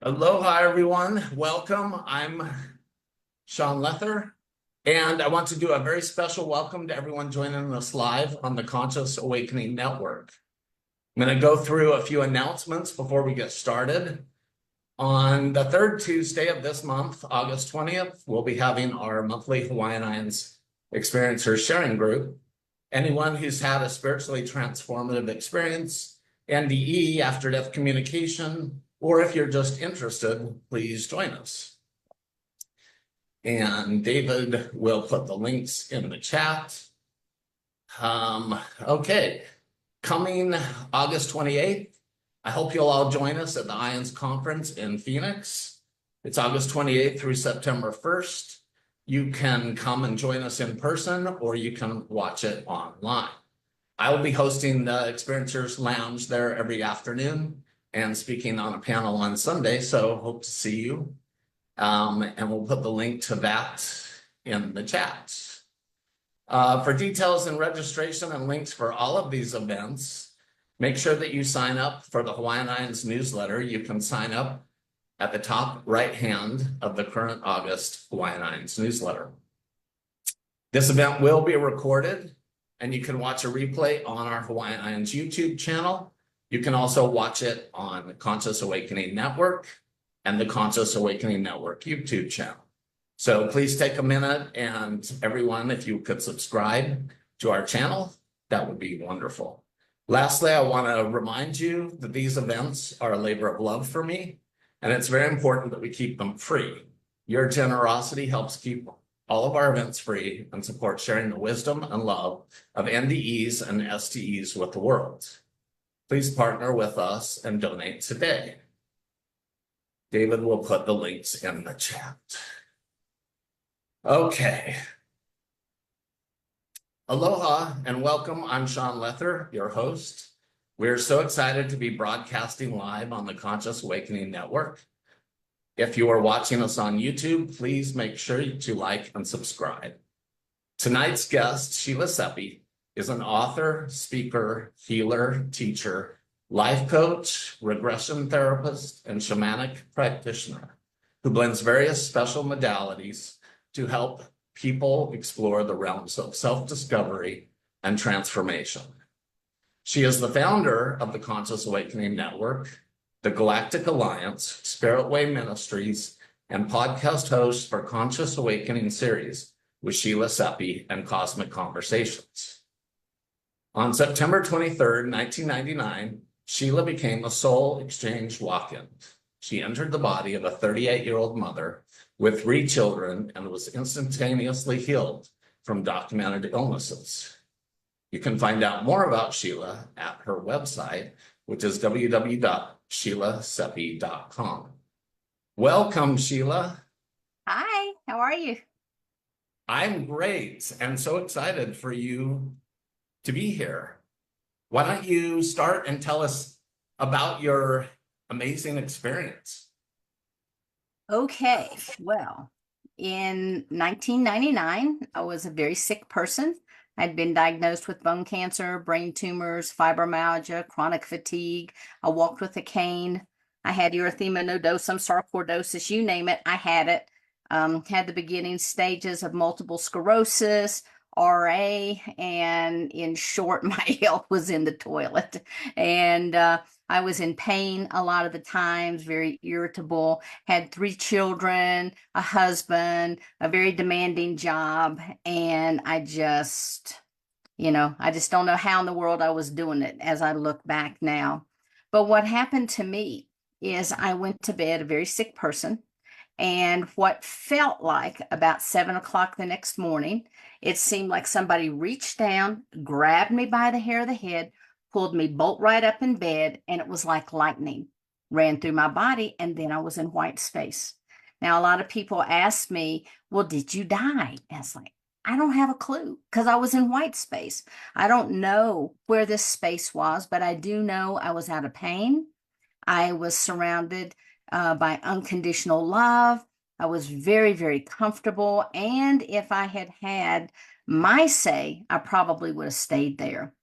Aloha, everyone. Welcome. I'm Sean Lether, and I want to do a very special welcome to everyone joining us live on the Conscious Awakening Network. I'm going to go through a few announcements before we get started. On the third Tuesday of this month, August 20th, we'll be having our monthly Hawaiian Islands Experiencers Sharing Group. Anyone who's had a spiritually transformative experience, NDE, after-death communication, or if you're just interested, please join us. And David will put the links in the chat. Okay, coming August 28th, I hope you'll all join us at the IONS Conference in Phoenix. It's August 28th through September 1st. You can come and join us in person, or you can watch it online. I will be hosting the Experiencers Lounge there every afternoon and speaking on a panel on Sunday, so hope to see you. And we'll put the link to that in the chat. For details and registration and links for all of these events, make sure that you sign up for the Hawaiian Islands newsletter. You can sign up at the top right hand of the current August Hawaiian Islands newsletter. This event will be recorded, and you can watch a replay on our Hawaiian Islands YouTube channel. You can also watch it on the Conscious Awakening Network and the Conscious Awakening Network YouTube channel. So please take a minute, and everyone, if you could subscribe to our channel, that would be wonderful. Lastly, I want to remind you that these events are a labor of love for me, and it's very important that we keep them free. Your generosity helps keep all of our events free and support sharing the wisdom and love of NDEs and STEs with the world. Please partner with us and donate today. David will put the links in the chat. Okay. Aloha and welcome. I'm Sean Lether, your host. We're so excited to be broadcasting live on the Conscious Awakening Network. If you are watching us on YouTube, please make sure to like and subscribe. Tonight's guest, Sheila Seppi, is an author, speaker, healer, teacher, life coach, regression therapist, and shamanic practitioner who blends various special modalities to help people explore the realms of self-discovery and transformation. She is the founder of the Conscious Awakening Network, the Galactic Alliance, Spirit Way Ministries, and podcast host for Conscious Awakening series with Sheila Seppi and Cosmic Conversations. On September 23rd, 1999, Sheila became a soul exchange walk-in. She entered the body of a 38-year-old mother with 3 children and was instantaneously healed from documented illnesses. You can find out more about Sheila at her website, which is www.sheilaseppi.com. Welcome, Sheila. Hi, how are you? I'm great and so excited for you to be here. Why don't you start and tell us about your amazing experience? Okay, well, in 1999, I was a very sick person. I'd been diagnosed with bone cancer, brain tumors, fibromyalgia, chronic fatigue. I walked with a cane. I had erythema nodosum, sarcoidosis, you name it, I had it. Had the beginning stages of multiple sclerosis, RA, and in short, my health was in the toilet. And I was in pain a lot of the times, very irritable, had 3 children, a husband, a very demanding job, and I just don't know how in the world I was doing it as I look back now. But what happened to me is I went to bed a very sick person, and what felt like about 7 o'clock the next morning, it seemed like somebody reached down, grabbed me by the hair of the head, pulled me bolt right up in bed, and it was like lightning ran through my body, and then I was in white space. Now, a lot of people ask me, well, did you die? And it's like, I don't have a clue because I was in white space. I don't know where this space was, but I do know I was out of pain. I was surrounded by unconditional love. I was very, very comfortable. And if I had had my say, I probably would have stayed there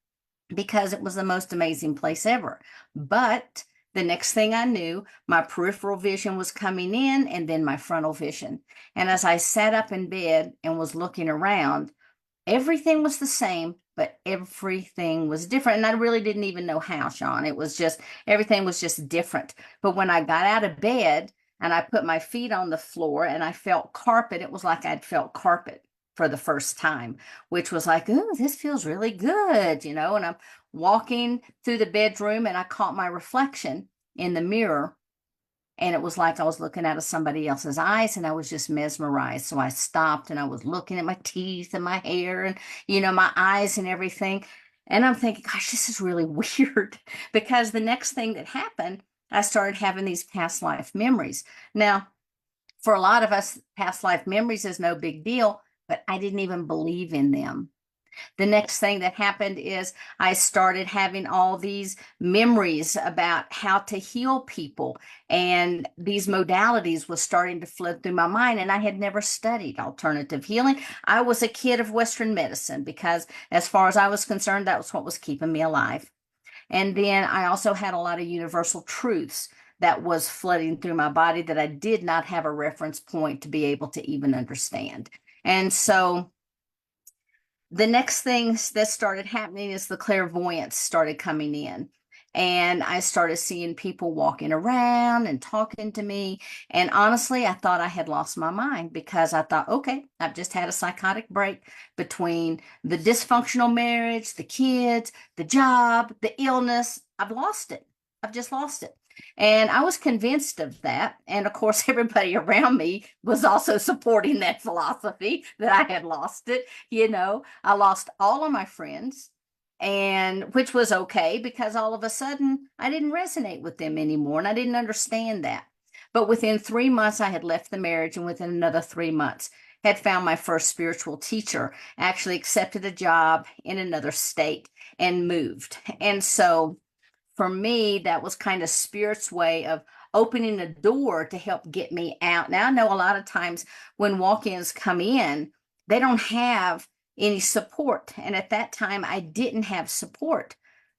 because it was the most amazing place ever. But The next thing I knew, my peripheral vision was coming in and then my frontal vision. And as I sat up in bed and was looking around, everything was the same, but everything was different. And I really didn't even know how, Sean. It was just, everything was just different. But when I got out of bed and I put my feet on the floor and I felt carpet, it was like I'd felt carpet for the first time, which was like, oh, this feels really good, you know. And I'm walking through the bedroom and I caught my reflection in the mirror. And it was like I was looking out of somebody else's eyes and I was just mesmerized. So I stopped and I was looking at my teeth and my hair and, you know, my eyes and everything. And I'm thinking, gosh, this is really weird because the next thing that happened, I started having these past life memories. Now, for a lot of us, past life memories is no big deal, but I didn't even believe in them. The next thing that happened is I started having all these memories about how to heal people, and these modalities was starting to flood through my mind. And I had never studied alternative healing. I was a kid of Western medicine because, as far as I was concerned, that was what was keeping me alive. And then I also had a lot of universal truths that was flooding through my body that I did not have a reference point to be able to even understand. And so the next things that started happening is the clairvoyance started coming in. And I started seeing people walking around and talking to me. And honestly, I thought I had lost my mind because I thought, okay, I've just had a psychotic break between the dysfunctional marriage, the kids, the job, the illness. I've lost it. I've just lost it. And I was convinced of that. And of course, everybody around me was also supporting that philosophy that I had lost it. You know, I lost all of my friends, and which was okay because all of a sudden I didn't resonate with them anymore. And I didn't understand that. But within 3 months, I had left the marriage, and within another 3 months, had found my first spiritual teacher, actually accepted a job in another state and moved. And so for me, that was kind of spirit's way of opening a door to help get me out. Now, I know a lot of times when walk-ins come in, they don't have any support. And at that time, I didn't have support,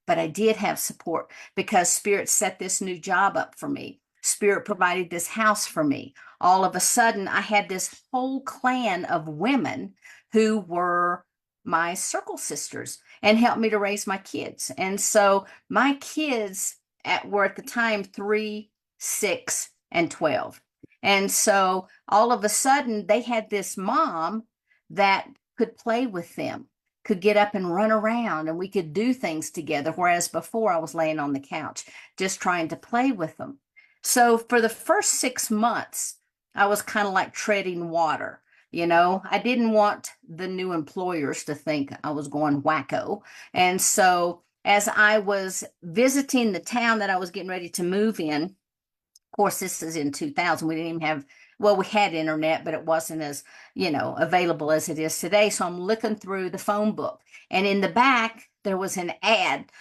but I did have support because spirit set this new job up for me. Spirit provided this house for me. All of a sudden, I had this whole clan of women who were my circle sisters and helped me to raise my kids. And so my kids were at the time 3, 6, and 12. And so all of a sudden they had this mom that could play with them, could get up and run around, and we could do things together. Whereas before I was laying on the couch just trying to play with them. So for the first 6 months, I was kind of like treading water. You know, I didn't want the new employers to think I was going wacko. And so as I was visiting the town that I was getting ready to move in, of course, this is in 2000. We didn't even have, well, we had internet, but it wasn't as, you know, available as it is today. So I'm looking through the phone book. And in the back, there was an ad,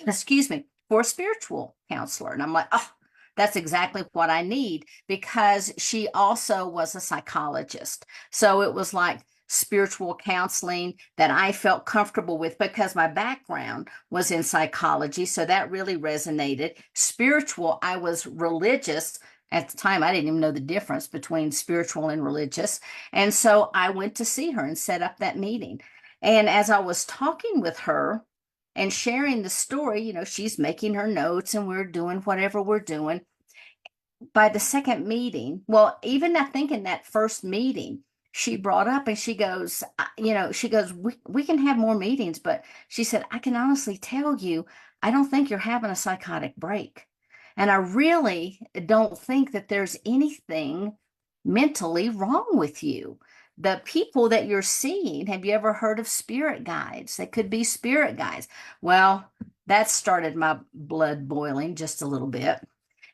excuse me, for a spiritual counselor. And I'm like, oh, that's exactly what I need because she also was a psychologist. So it was like spiritual counseling that I felt comfortable with because my background was in psychology. So that really resonated. Spiritual, I was religious. At the time, I didn't even know the difference between spiritual and religious. And so I went to see her and set up that meeting. And as I was talking with her, and sharing the story, you know, she's making her notes and we're doing whatever we're doing. By the second meeting, well, even I think in that first meeting, she brought up and she goes, you know, she goes, we can have more meetings, but she said, I can honestly tell you, I don't think you're having a psychotic break. And I really don't think that there's anything mentally wrong with you. The people that you're seeing, have you ever heard of spirit guides? They could be spirit guides. Well, that started my blood boiling just a little bit.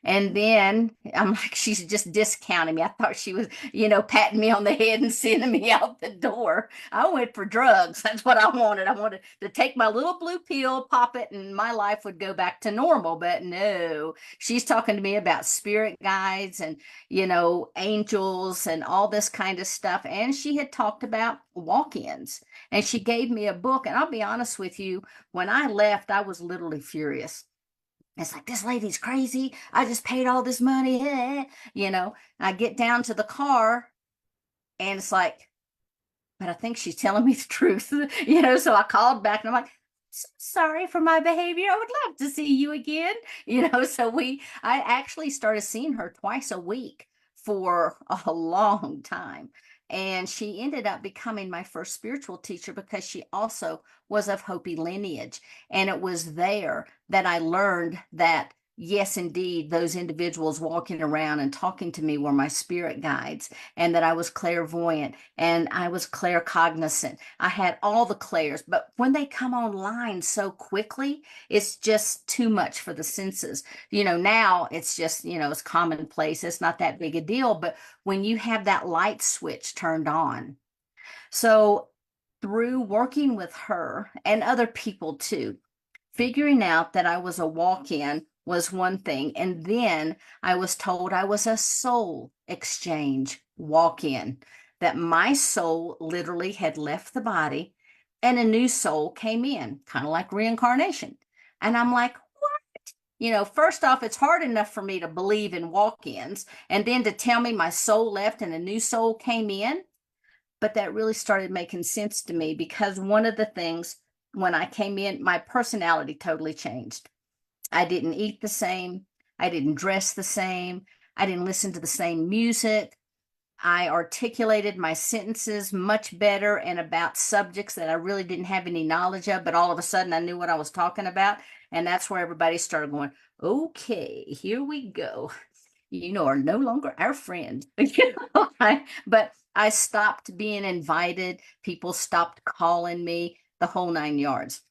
And then I'm like, she's just discounting me. I thought she was, you know, patting me on the head and sending me out the door. I went for drugs. That's what I wanted. I wanted to take my little blue pill, pop it, and my life would go back to normal. But no, she's talking to me about spirit guides and, you know, angels and all this kind of stuff. And she had talked about walk-ins. And she gave me a book. And I'll be honest with you, when I left, I was literally furious It's like, this lady's crazy. I just paid all this money. You know, I get down to the car and it's like, but I think she's telling me the truth. So I called back and I'm like, "So sorry for my behavior. I would love to see you again." So I actually started seeing her twice a week for a long time. And she ended up becoming my first spiritual teacher because she also was of Hopi lineage. And it was there that I learned that, yes, indeed, those individuals walking around and talking to me were my spirit guides, and that I was clairvoyant and I was claircognizant. I had all the clairs, but when they come online so quickly, it's just too much for the senses. Now it's just, it's commonplace. It's not that big a deal. But when you have that light switch turned on, so through working with her and other people too, figuring out that I was a walk-in was one thing. And then I was told I was a soul exchange walk-in, that my soul literally had left the body and a new soul came in, kind of like reincarnation. And I'm like, first off, it's hard enough for me to believe in walk-ins, and then to tell me my soul left and a new soul came in. But that really started making sense to me, because one of the things when I came in, my personality totally changed. I didn't eat the same. I didn't dress the same. I didn't listen to the same music. I articulated my sentences much better and about subjects that I really didn't have any knowledge of, but all of a sudden I knew what I was talking about. And that's where everybody started going, okay, here we go. You are no longer our friend. But I stopped being invited. People stopped calling me, the whole 9 yards.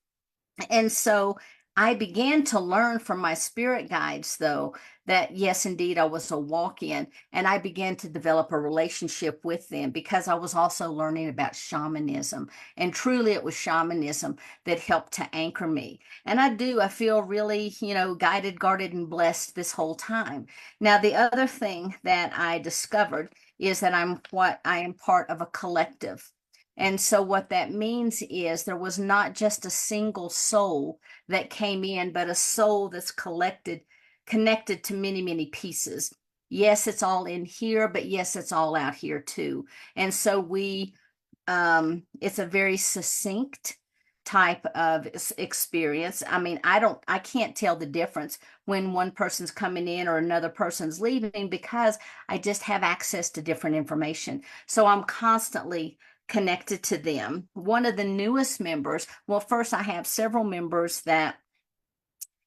And so I began to learn from my spirit guides, though, that yes, indeed, I was a walk in. And I began to develop a relationship with them because I was also learning about shamanism. And truly, it was shamanism that helped to anchor me. And I feel really, guided, guarded, and blessed this whole time. Now, the other thing that I discovered is that I am part of a collective. And so what that means is there was not just a single soul that came in, but a soul that's connected to many, many pieces. Yes, it's all in here, but yes, it's all out here too. And so it's a very succinct type of experience. I mean, I can't tell the difference when one person's coming in or another person's leaving, because I just have access to different information. So I'm constantly connected to them. One of the newest members, well, first I have several members that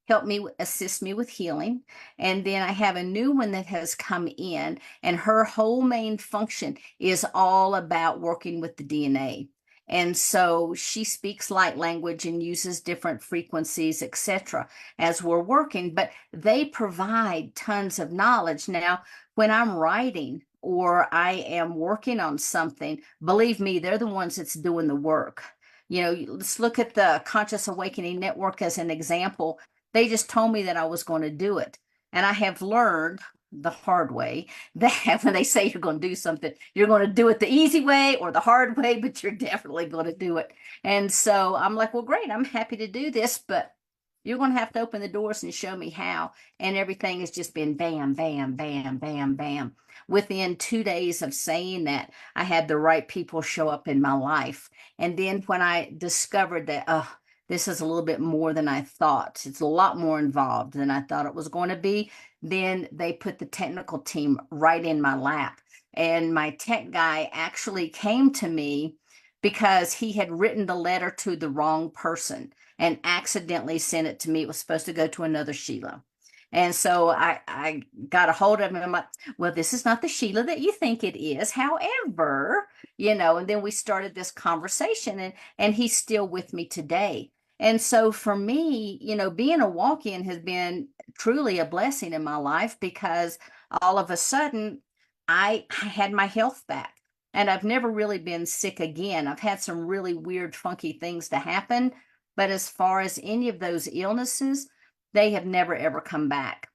help me, assist me with healing. And then I have a new one that has come in, and her whole main function is all about working with the DNA. And so she speaks light language and uses different frequencies, etc., as we're working, but they provide tons of knowledge. Now, when I'm writing or I am working on something, believe me, they're the ones that's doing the work. Let's look at the Conscious Awakening Network as an example. They just told me that I was going to do it. And I have learned the hard way that when they say you're going to do something, you're going to do it the easy way or the hard way, but you're definitely going to do it. And so I'm like, well, great, I'm happy to do this, but you're going to have to open the doors and show me how. And everything has just been bam, bam, bam, bam, bam. Within 2 days of saying that, I had the right people show up in my life. And then when I discovered that, this is a little bit more than I thought, it's a lot more involved than I thought it was going to be, then they put the technical team right in my lap. And my tech guy actually came to me because he had written the letter to the wrong person and accidentally sent it to me. It was supposed to go to another Sheila. And so I got a hold of him. I'm like, well, this is not the Sheila that you think it is. However, and then we started this conversation, and he's still with me today. And so for me, being a walk-in has been truly a blessing in my life, because all of a sudden I had my health back. And I've never really been sick again. I've had some really weird, funky things to happen. But as far as any of those illnesses, they have never, ever come back.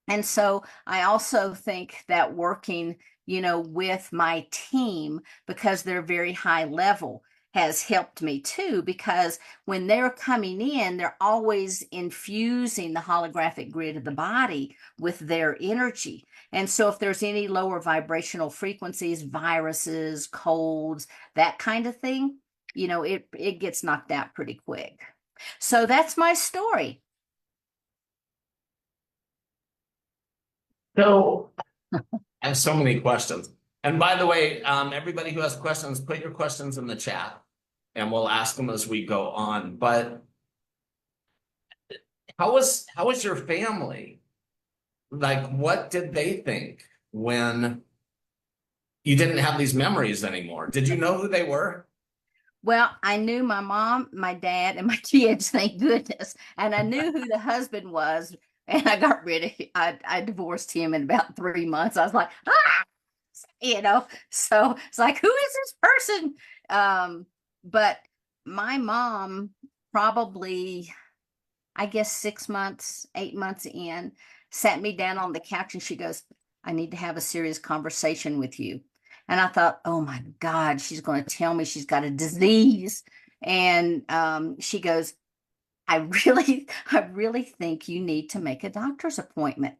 And so I also think that working, with my team, because they're very high level, has helped me too, because when they're coming in, they're always infusing the holographic grid of the body with their energy. And so if there's any lower vibrational frequencies, viruses, colds, that kind of thing, it gets knocked out pretty quick. So that's my story. So I have so many questions. And by the way, everybody who has questions, put your questions in the chat and we'll ask them as we go on. But how was your family? Like, what did they think when you didn't have these memories anymore? Did you know who they were? Well, I knew my mom, my dad, and my kids, thank goodness. And I knew who the husband was. And I got rid of him. I divorced him in about 3 months. I was like, so it's like, who is this person? But my mom probably, I guess 6 months, 8 months in, sat me down on the couch and she goes, I need to have a serious conversation with you. And I thought, oh my God, she's going to tell me she's got a disease. And she goes, I really think you need to make a doctor's appointment.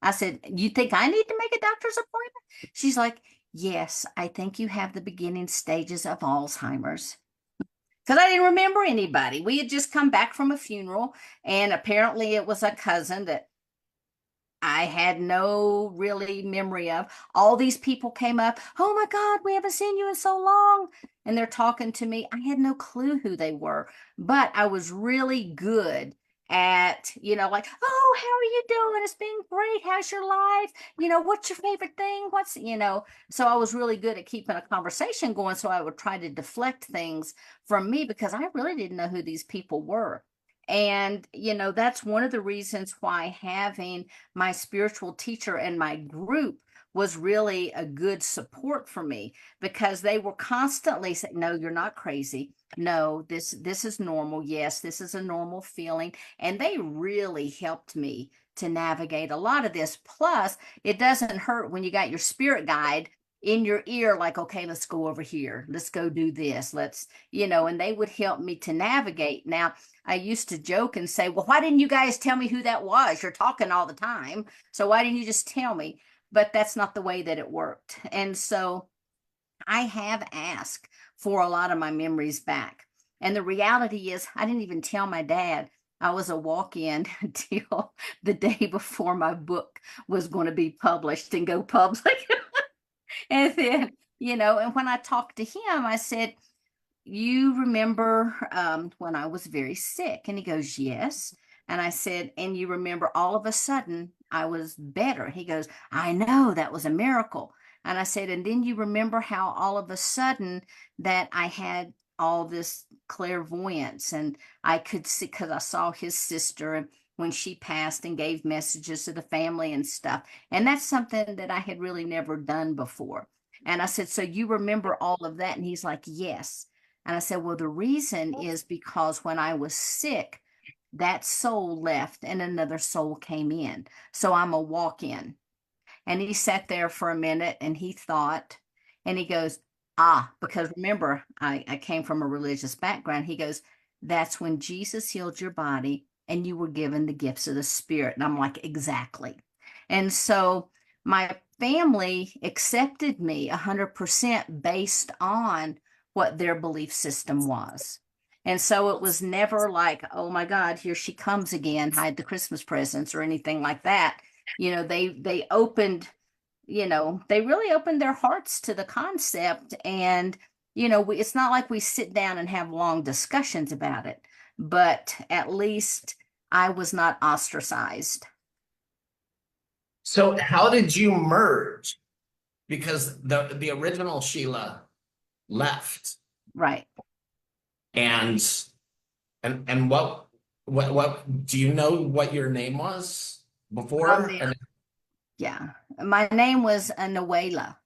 I said, you think I need to make a doctor's appointment? She's like, yes, I think you have the beginning stages of Alzheimer's. Because I didn't remember anybody. We had just come back from a funeral, and apparently it was a cousin that I had no really memory of. All these people came up. Oh my God, we haven't seen you in so long. And they're talking to me. I had no clue who they were, but I was really good at, like, oh, how are you doing? It's been great. How's your life? What's your favorite thing? So I was really good at keeping a conversation going. So I would try to deflect things from me because I really didn't know who these people were. And, that's one of the reasons why having my spiritual teacher and my group was really a good support for me, because they were constantly saying, no, you're not crazy. No, this is normal. Yes, this is a normal feeling. And they really helped me to navigate a lot of this. Plus, it doesn't hurt when you got your spirit guide in your ear, like, okay, let's go over here. Let's go do this. And they would help me to navigate. Now, I used to joke and say, well, why didn't you guys tell me who that was? You're talking all the time. So why didn't you just tell me? But that's not the way that it worked. And so I have asked for a lot of my memories back. And the reality is, I didn't even tell my dad I was a walk-in until the day before my book was going to be published and go public. And then, and when I talked to him, I said, you remember when I was very sick? And he goes, yes. And I said, and you remember all of a sudden I was better? He goes, I know, that was a miracle. And I said, and then you remember how all of a sudden that I had all this clairvoyance and I could see, because I saw his sister when she passed and gave messages to the family and stuff. And that's something that I had really never done before. And I said, so you remember all of that? And he's like, yes. And I said, well, the reason is because when I was sick, that soul left and another soul came in. So I'm a walk-in. And he sat there for a minute and he thought, and he goes, because remember, I came from a religious background. He goes, that's when Jesus healed your body and you were given the gifts of the Spirit. And I'm like, exactly. And so my family accepted me 100% based on what their belief system was. And so it was never like, oh my God, here she comes again, hide the Christmas presents or anything like that. They opened, they really opened their hearts to the concept. And, it's not like we sit down and have long discussions about it, but at least I was not ostracized. So how did you merge? Because the original Sheila left. Right. And what do you know what your name was before? Yeah. My name was Noela.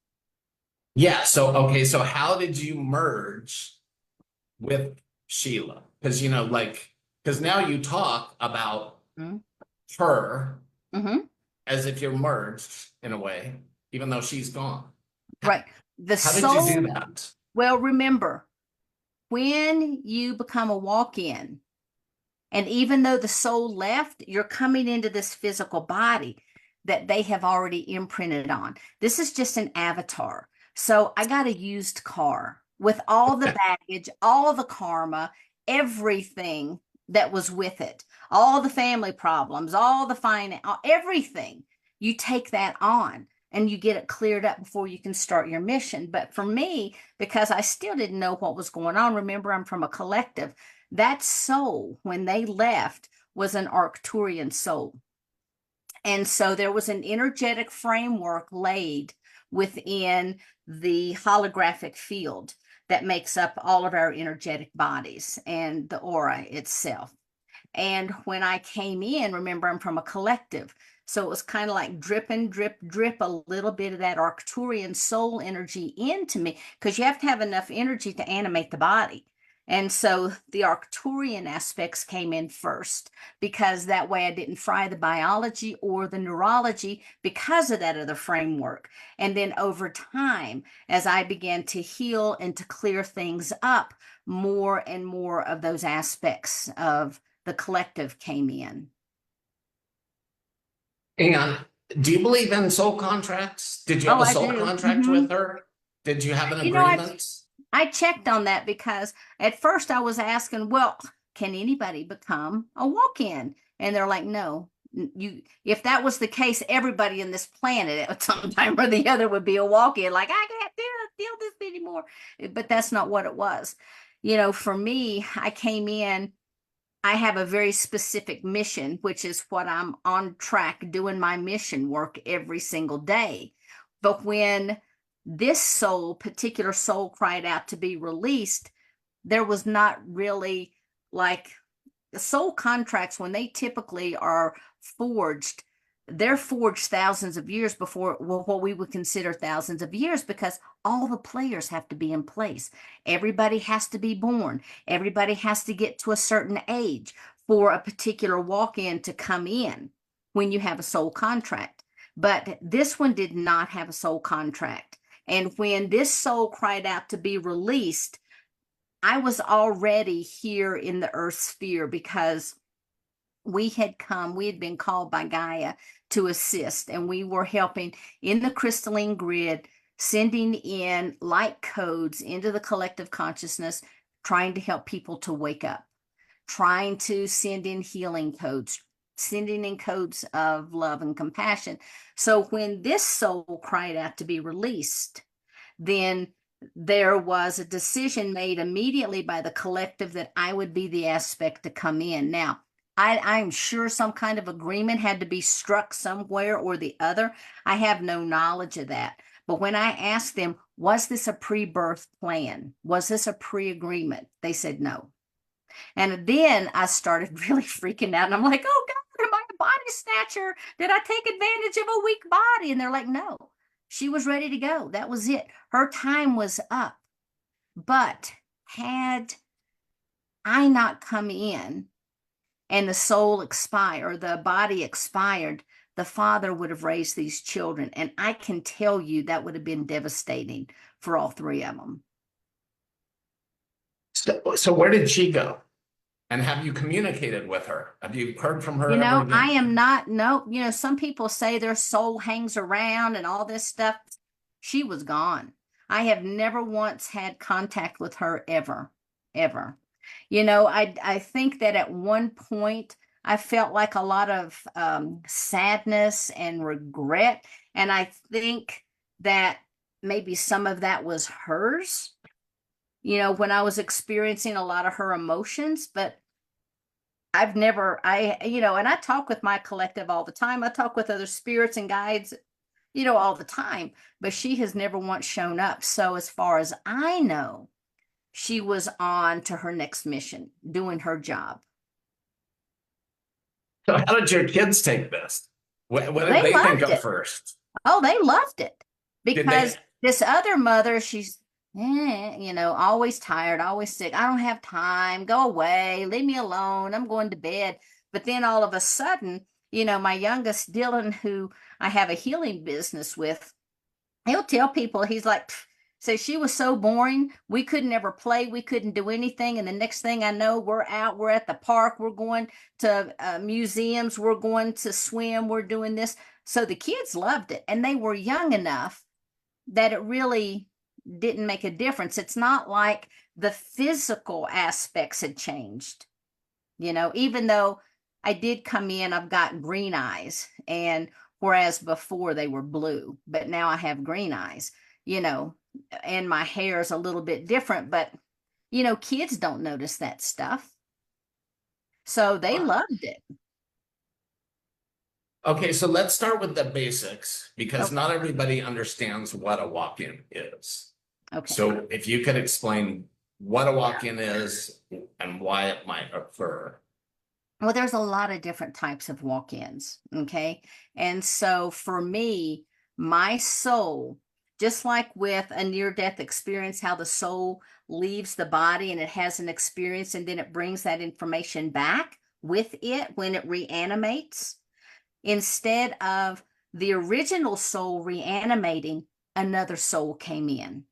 Yeah, so okay, so how did you merge with Sheila? Because because now you talk about Mm-hmm. her Mm-hmm. as if you're merged in a way, even though she's gone. Right. The How did you soul, do that? well, remember, when you become a walk-in, and even though the soul left, you're coming into this physical body that they have already imprinted on. This is just an avatar. So I got a used car with all the baggage, all the karma, everything that was with it, all the family problems, all the finance, everything. You take that on and you get it cleared up before you can start your mission. But for me, because I still didn't know what was going on, remember, I'm from a collective. That soul, when they left, was an Arcturian soul. And so there was an energetic framework laid within the holographic field that makes up all of our energetic bodies and the aura itself. And when I came in, remember, I'm from a collective. So it was kind of like drip and drip, drip a little bit of that Arcturian soul energy into me, because you have to have enough energy to animate the body. And so the Arcturian aspects came in first, because that way I didn't fry the biology or the neurology because of that other framework. And then over time, as I began to heal and to clear things up, more and more of those aspects of the collective came in. And do you believe in soul contracts? Did you have Oh, a I soul do. contract with her? Did you have an You know, agreement? I checked on that because at first I was asking, well, can anybody become a walk-in? And they're like, no. You, if that was the case, everybody in this planet at some time or the other would be a walk-in. Like, I can't deal this anymore. But that's not what it was. You know, for me, I came in. I have a very specific mission, which is what I'm on track doing my mission work every single day. But when this soul, particular soul, cried out to be released, there was not really like the soul contracts, when they typically are forged, they're forged thousands of years before, well, what we would consider thousands of years, because all the players have to be in place. Everybody has to be born. Everybody has to get to a certain age for a particular walk-in to come in when you have a soul contract. But this one did not have a soul contract. And when this soul cried out to be released, I was already here in the earth sphere, because we had been called by Gaia to assist, and we were helping in the crystalline grid, sending in light codes into the collective consciousness, trying to help people to wake up, trying to send in healing codes, sending in codes of love and compassion. So when this soul cried out to be released, then there was a decision made immediately by the collective that I would be the aspect to come in. Now, I'm sure some kind of agreement had to be struck somewhere or the other. I have no knowledge of that. But when I asked them, was this a pre-birth plan? Was this a pre-agreement? They said no. And then I started really freaking out. And I'm like, oh God, am I a body snatcher? Did I take advantage of a weak body? And they're like, no, she was ready to go. That was it. Her time was up. But had I not come in and the soul expired, or the body expired, the father would have raised these children. And I can tell you that would have been devastating for all three of them. So where did she go? And have you communicated with her? Have you heard from her You ever know, again? I am not, no, you know, some people say their soul hangs around and all this stuff. She was gone. I have never once had contact with her ever, ever. You know, I think that at one point I felt like a lot of sadness and regret. And I think that maybe some of that was hers, you know, when I was experiencing a lot of her emotions. But you know, and I talk with my collective all the time. I talk with other spirits and guides, you know, all the time, but she has never once shown up. So as far as I know, she was on to her next mission, doing her job. So how did your kids take this? What did They they think loved of it. first? Oh, they loved it, Did they? because this other mother, she's, you know, always tired, always sick. I don't have time. Go away. Leave me alone. I'm going to bed. But then all of a sudden, you know, my youngest, Dylan, who I have a healing business with, he'll tell people, he's like, So she was so boring. We couldn't ever play. We couldn't do anything. And the next thing I know, we're out. We're at the park. We're going to museums. We're going to swim. We're doing this. So the kids loved it. And they were young enough that it really didn't make a difference. It's not like the physical aspects had changed, even though I did come in, I've got green eyes. And whereas before they were blue, but now I have green eyes, and my hair is a little bit different, but kids don't notice that stuff. So they loved it. Okay, so let's start with the basics because Okay. not everybody understands what a walk-in is. Okay. So if you could explain what a walk-in is and why it might occur. Well, there's a lot of different types of walk-ins. Okay. And so for me, my soul, just like with a near-death experience, how the soul leaves the body and it has an experience and then it brings that information back with it when it reanimates, instead of the original soul reanimating, another soul came in.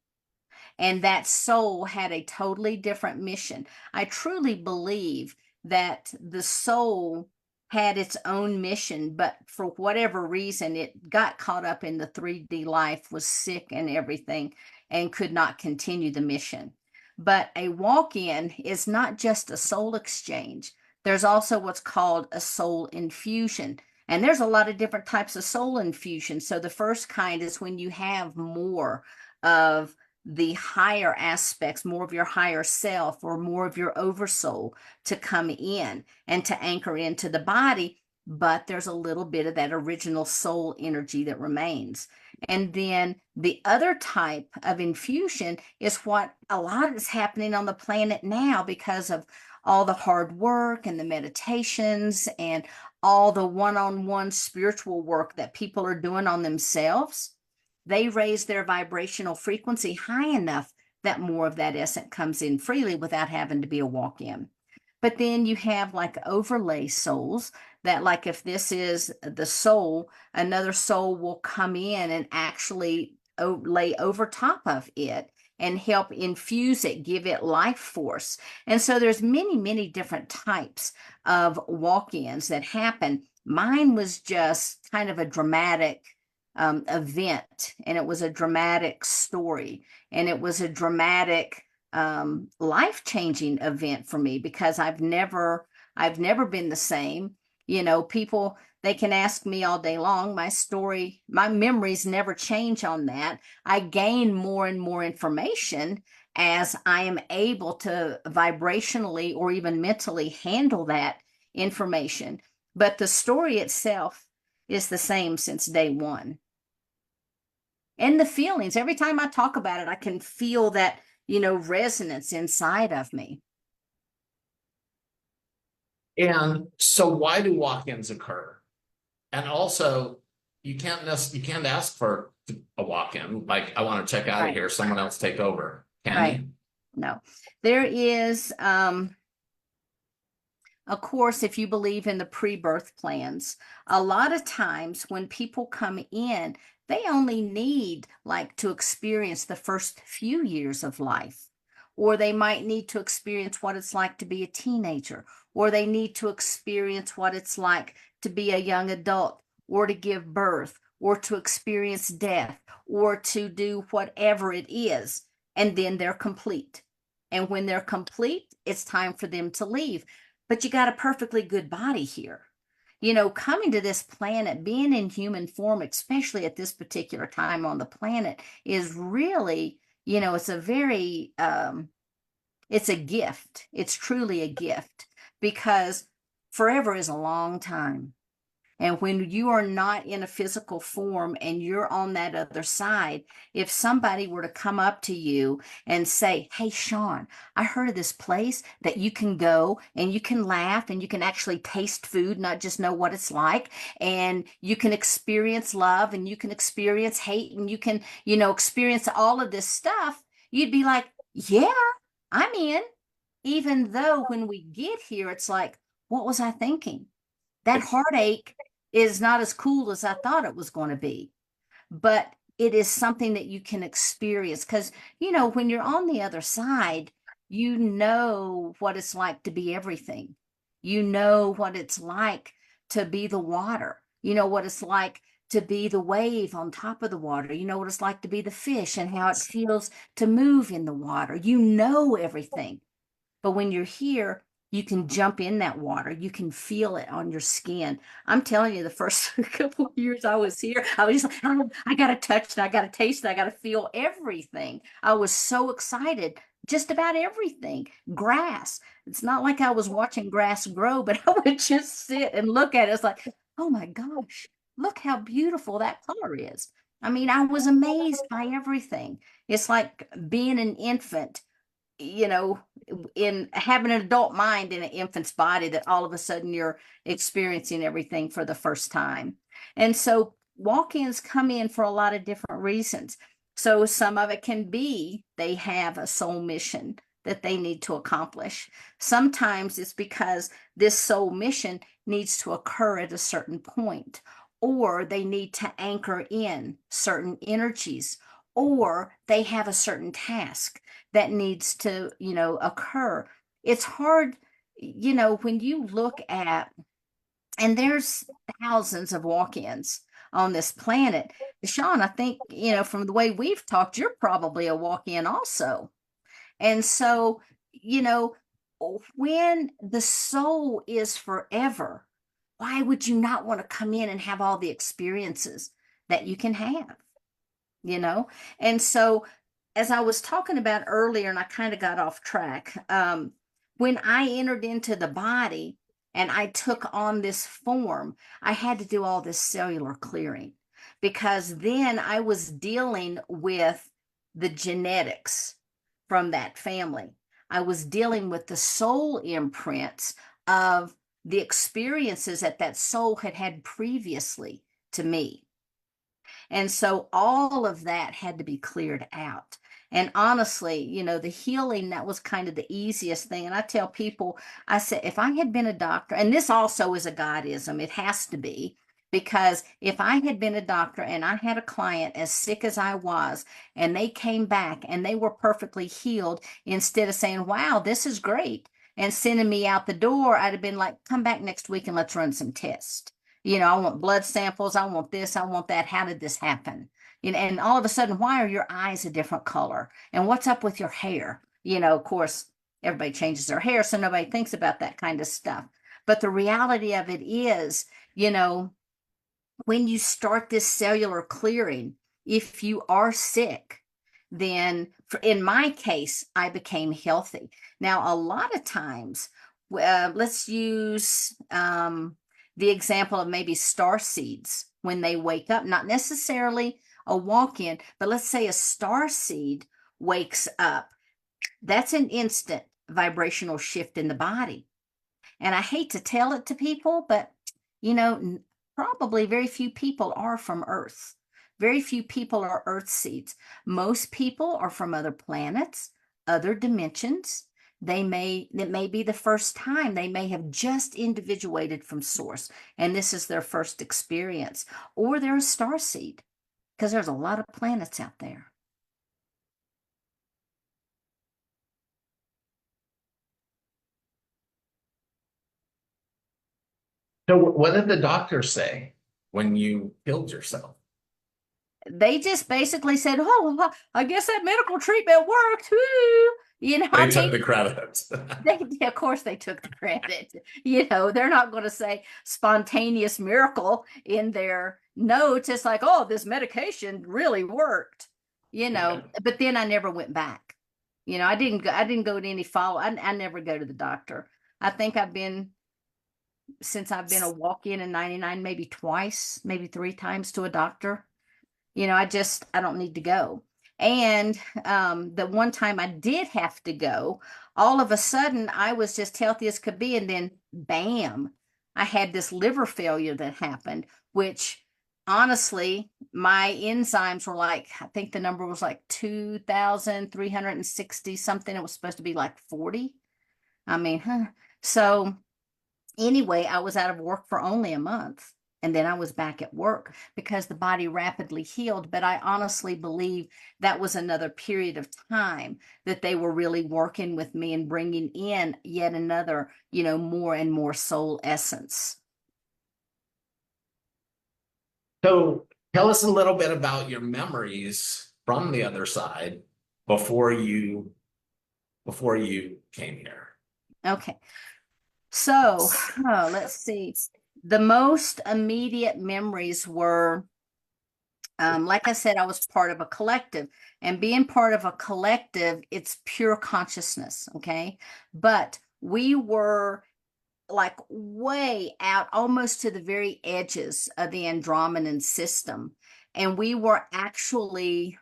And that soul had a totally different mission. I truly believe that the soul had its own mission, but for whatever reason, it got caught up in the 3D life, was sick and everything, and could not continue the mission. But a walk in is not just a soul exchange, there's also what's called a soul infusion. And there's a lot of different types of soul infusion. So the first kind is when you have more of the higher aspects, more of your higher self or more of your oversoul to come in and to anchor into the body, but there's a little bit of that original soul energy that remains. And then the other type of infusion is what a lot is happening on the planet now because of all the hard work and the meditations and all the one-on-one spiritual work that people are doing on themselves. They raise their vibrational frequency high enough that more of that essence comes in freely without having to be a walk-in. But then you have like overlay souls that, like, if this is the soul, another soul will come in and actually lay over top of it and help infuse it, give it life force. And so there's many, many different types of walk-ins that happen. Mine was just kind of a dramatic event, and it was a dramatic story, and it was a dramatic life-changing event for me because I've never been the same. People, they can ask me all day long. My story, my memories never change on that. I gain more and more information as I am able to vibrationally or even mentally handle that information. But the story itself is the same since day one. And the feelings, every time I talk about it, I can feel that, resonance inside of me. And so why do walk-ins occur? And also, you can't ask for a walk-in, like, I want to check out of Right. here, someone else take over. Can Right. you? No, there is, of course, if you believe in the pre-birth plans, a lot of times when people come in, they only need like to experience the first few years of life, or they might need to experience what it's like to be a teenager, or they need to experience what it's like to be a young adult, or to give birth, or to experience death, or to do whatever it is, and then they're complete. And when they're complete, it's time for them to leave. But you got a perfectly good body here. Coming to this planet, being in human form, especially at this particular time on the planet, is really, it's a very, it's a gift. It's truly a gift because forever is a long time. And when you are not in a physical form and you're on that other side, if somebody were to come up to you and say, "Hey, Sean, I heard of this place that you can go and you can laugh and you can actually taste food, not just know what it's like, and you can experience love and you can experience hate and you can, experience all of this stuff," you'd be like, "Yeah, I'm in." Even though when we get here, it's like, what was I thinking? That heartache is not as cool as I thought it was going to be. But it is something that you can experience. Because, you know, when you're on the other side, you know what it's like to be everything. You know what it's like to be the water. You know what it's like to be the wave on top of the water. You know what it's like to be the fish and how it feels to move in the water. You know everything. But when you're here, you can jump in that water. You can feel it on your skin. I'm telling you, the first couple of years I was here, I was just like, oh, I got to touch it. I got to taste it. I got to feel everything. I was so excited, just about everything. Grass. It's not like I was watching grass grow, but I would just sit and look at it. It's like, oh my gosh, look how beautiful that color is. I mean, I was amazed by everything. It's like being an infant, you know, in having an adult mind in an infant's body, that all of a sudden you're experiencing everything for the first time. And so walk-ins come in for a lot of different reasons. So some of it can be they have a soul mission that they need to accomplish. Sometimes it's because this soul mission needs to occur at a certain point, or they need to anchor in certain energies, or they have a certain task that needs to, you know, occur. It's hard, you know, when you look at, and there's thousands of walk-ins on this planet. Sean, I think, you know, from the way we've talked, you're probably a walk-in also. And so, you know, when the soul is forever, why would you not want to come in and have all the experiences that you can have? You know? And so, as I was talking about earlier, and I kind of got off track, when I entered into the body and I took on this form, I had to do all this cellular clearing, because then I was dealing with the genetics from that family. I was dealing with the soul imprints of the experiences that that soul had had previously to me. And so all of that had to be cleared out. And honestly, you know, the healing, that was kind of the easiest thing. And I tell people, I said, if I had been a doctor, and this also is a Godism, it has to be, because if I had been a doctor and I had a client as sick as I was, and they came back and they were perfectly healed, instead of saying, wow, this is great, and sending me out the door, I'd have been like, come back next week and let's run some tests. You know, I want blood samples. I want this. I want that. How did this happen? You know, and all of a sudden, why are your eyes a different color? And what's up with your hair? You know, of course, everybody changes their hair, so nobody thinks about that kind of stuff. But the reality of it is, you know, when you start this cellular clearing, if you are sick, then in my case, I became healthy. Now, a lot of times, let's use the example of maybe star seeds when they wake up, not necessarily a walk in, but let's say a star seed wakes up. That's an instant vibrational shift in the body. And I hate to tell it to people, but you know, probably very few people are from Earth. Very few people are Earth seeds. Most people are from other planets, other dimensions. It may be the first time. They may have just individuated from source, and this is their first experience. Or they're a star seed, because there's a lot of planets out there. So what did the doctor say when you killed yourself? They just basically said, "Oh, well, I guess that medical treatment worked." Woo! You know, They I took mean, the credit. of course, they took the credit. You know, they're not going to say spontaneous miracle in their notes. It's like, "Oh, this medication really worked." You Yeah. know, but then I never went back. You know, I didn't go. I didn't go to any follow. I never go to the doctor. I think I've been, since I've been a walk-in in '99, maybe twice, maybe three times to a doctor. You know, I don't need to go. And the one time I did have to go, all of a sudden I was just healthy as could be, and then bam, I had this liver failure that happened, which honestly, my enzymes were like, I think the number was like 2,360 something. It was supposed to be like 40. I mean, huh. So anyway, I was out of work for only a month. And then I was back at work because the body rapidly healed. But I honestly believe that was another period of time that they were really working with me and bringing in yet another, more and more soul essence. So tell us a little bit about your memories from the other side before you came here. Okay. So, let's see. The most immediate memories were, like I said, I was part of a collective, and being part of a collective, it's pure consciousness. Okay. But we were like way out, almost to the very edges of the Andromedan system. And we were actually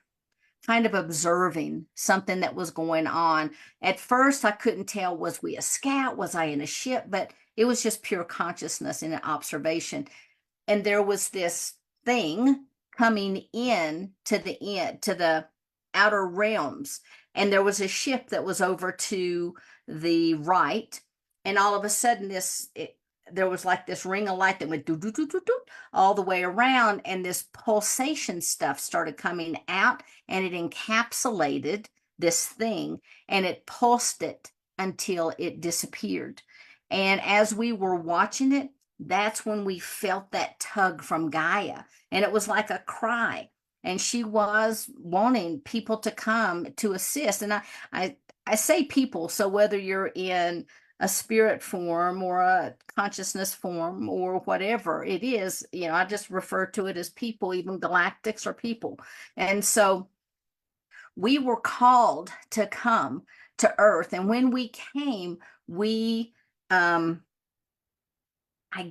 kind of observing something that was going on. At first, I couldn't tell, was we a scout? Was I in a ship? But it was just pure consciousness and an observation. And there was this thing coming in to the outer realms. And there was a ship that was over to the right. And all of a sudden, there was like this ring of light that went do do do do do all the way around, and this pulsation stuff started coming out, and it encapsulated this thing, and it pulsed it until it disappeared. And as we were watching it, that's when we felt that tug from Gaia, and it was like a cry. And she was wanting people to come to assist. And I say people, so whether you're in a spirit form or a consciousness form or whatever it is, I just refer to it as people, even galactics are people. And so we were called to come to Earth. And when we came, we, I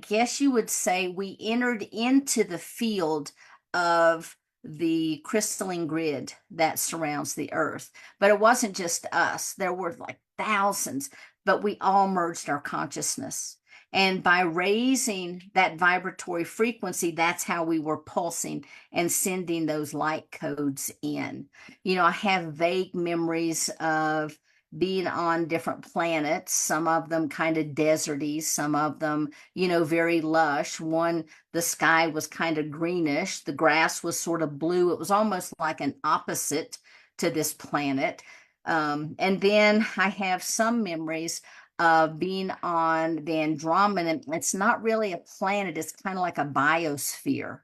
guess you would say, we entered into the field of the crystalline grid that surrounds the earth. But it wasn't just us, there were like thousands, but we all merged our consciousness. And by raising that vibratory frequency, that's how we were pulsing and sending those light codes in. I have vague memories of being on different planets, some of them kind of deserty, some of them, very lush. One, the sky was kind of greenish, the grass was sort of blue. It was almost like an opposite to this planet. And then I have some memories of being on the Andromeda. It's not really a planet, it's kind of like a biosphere.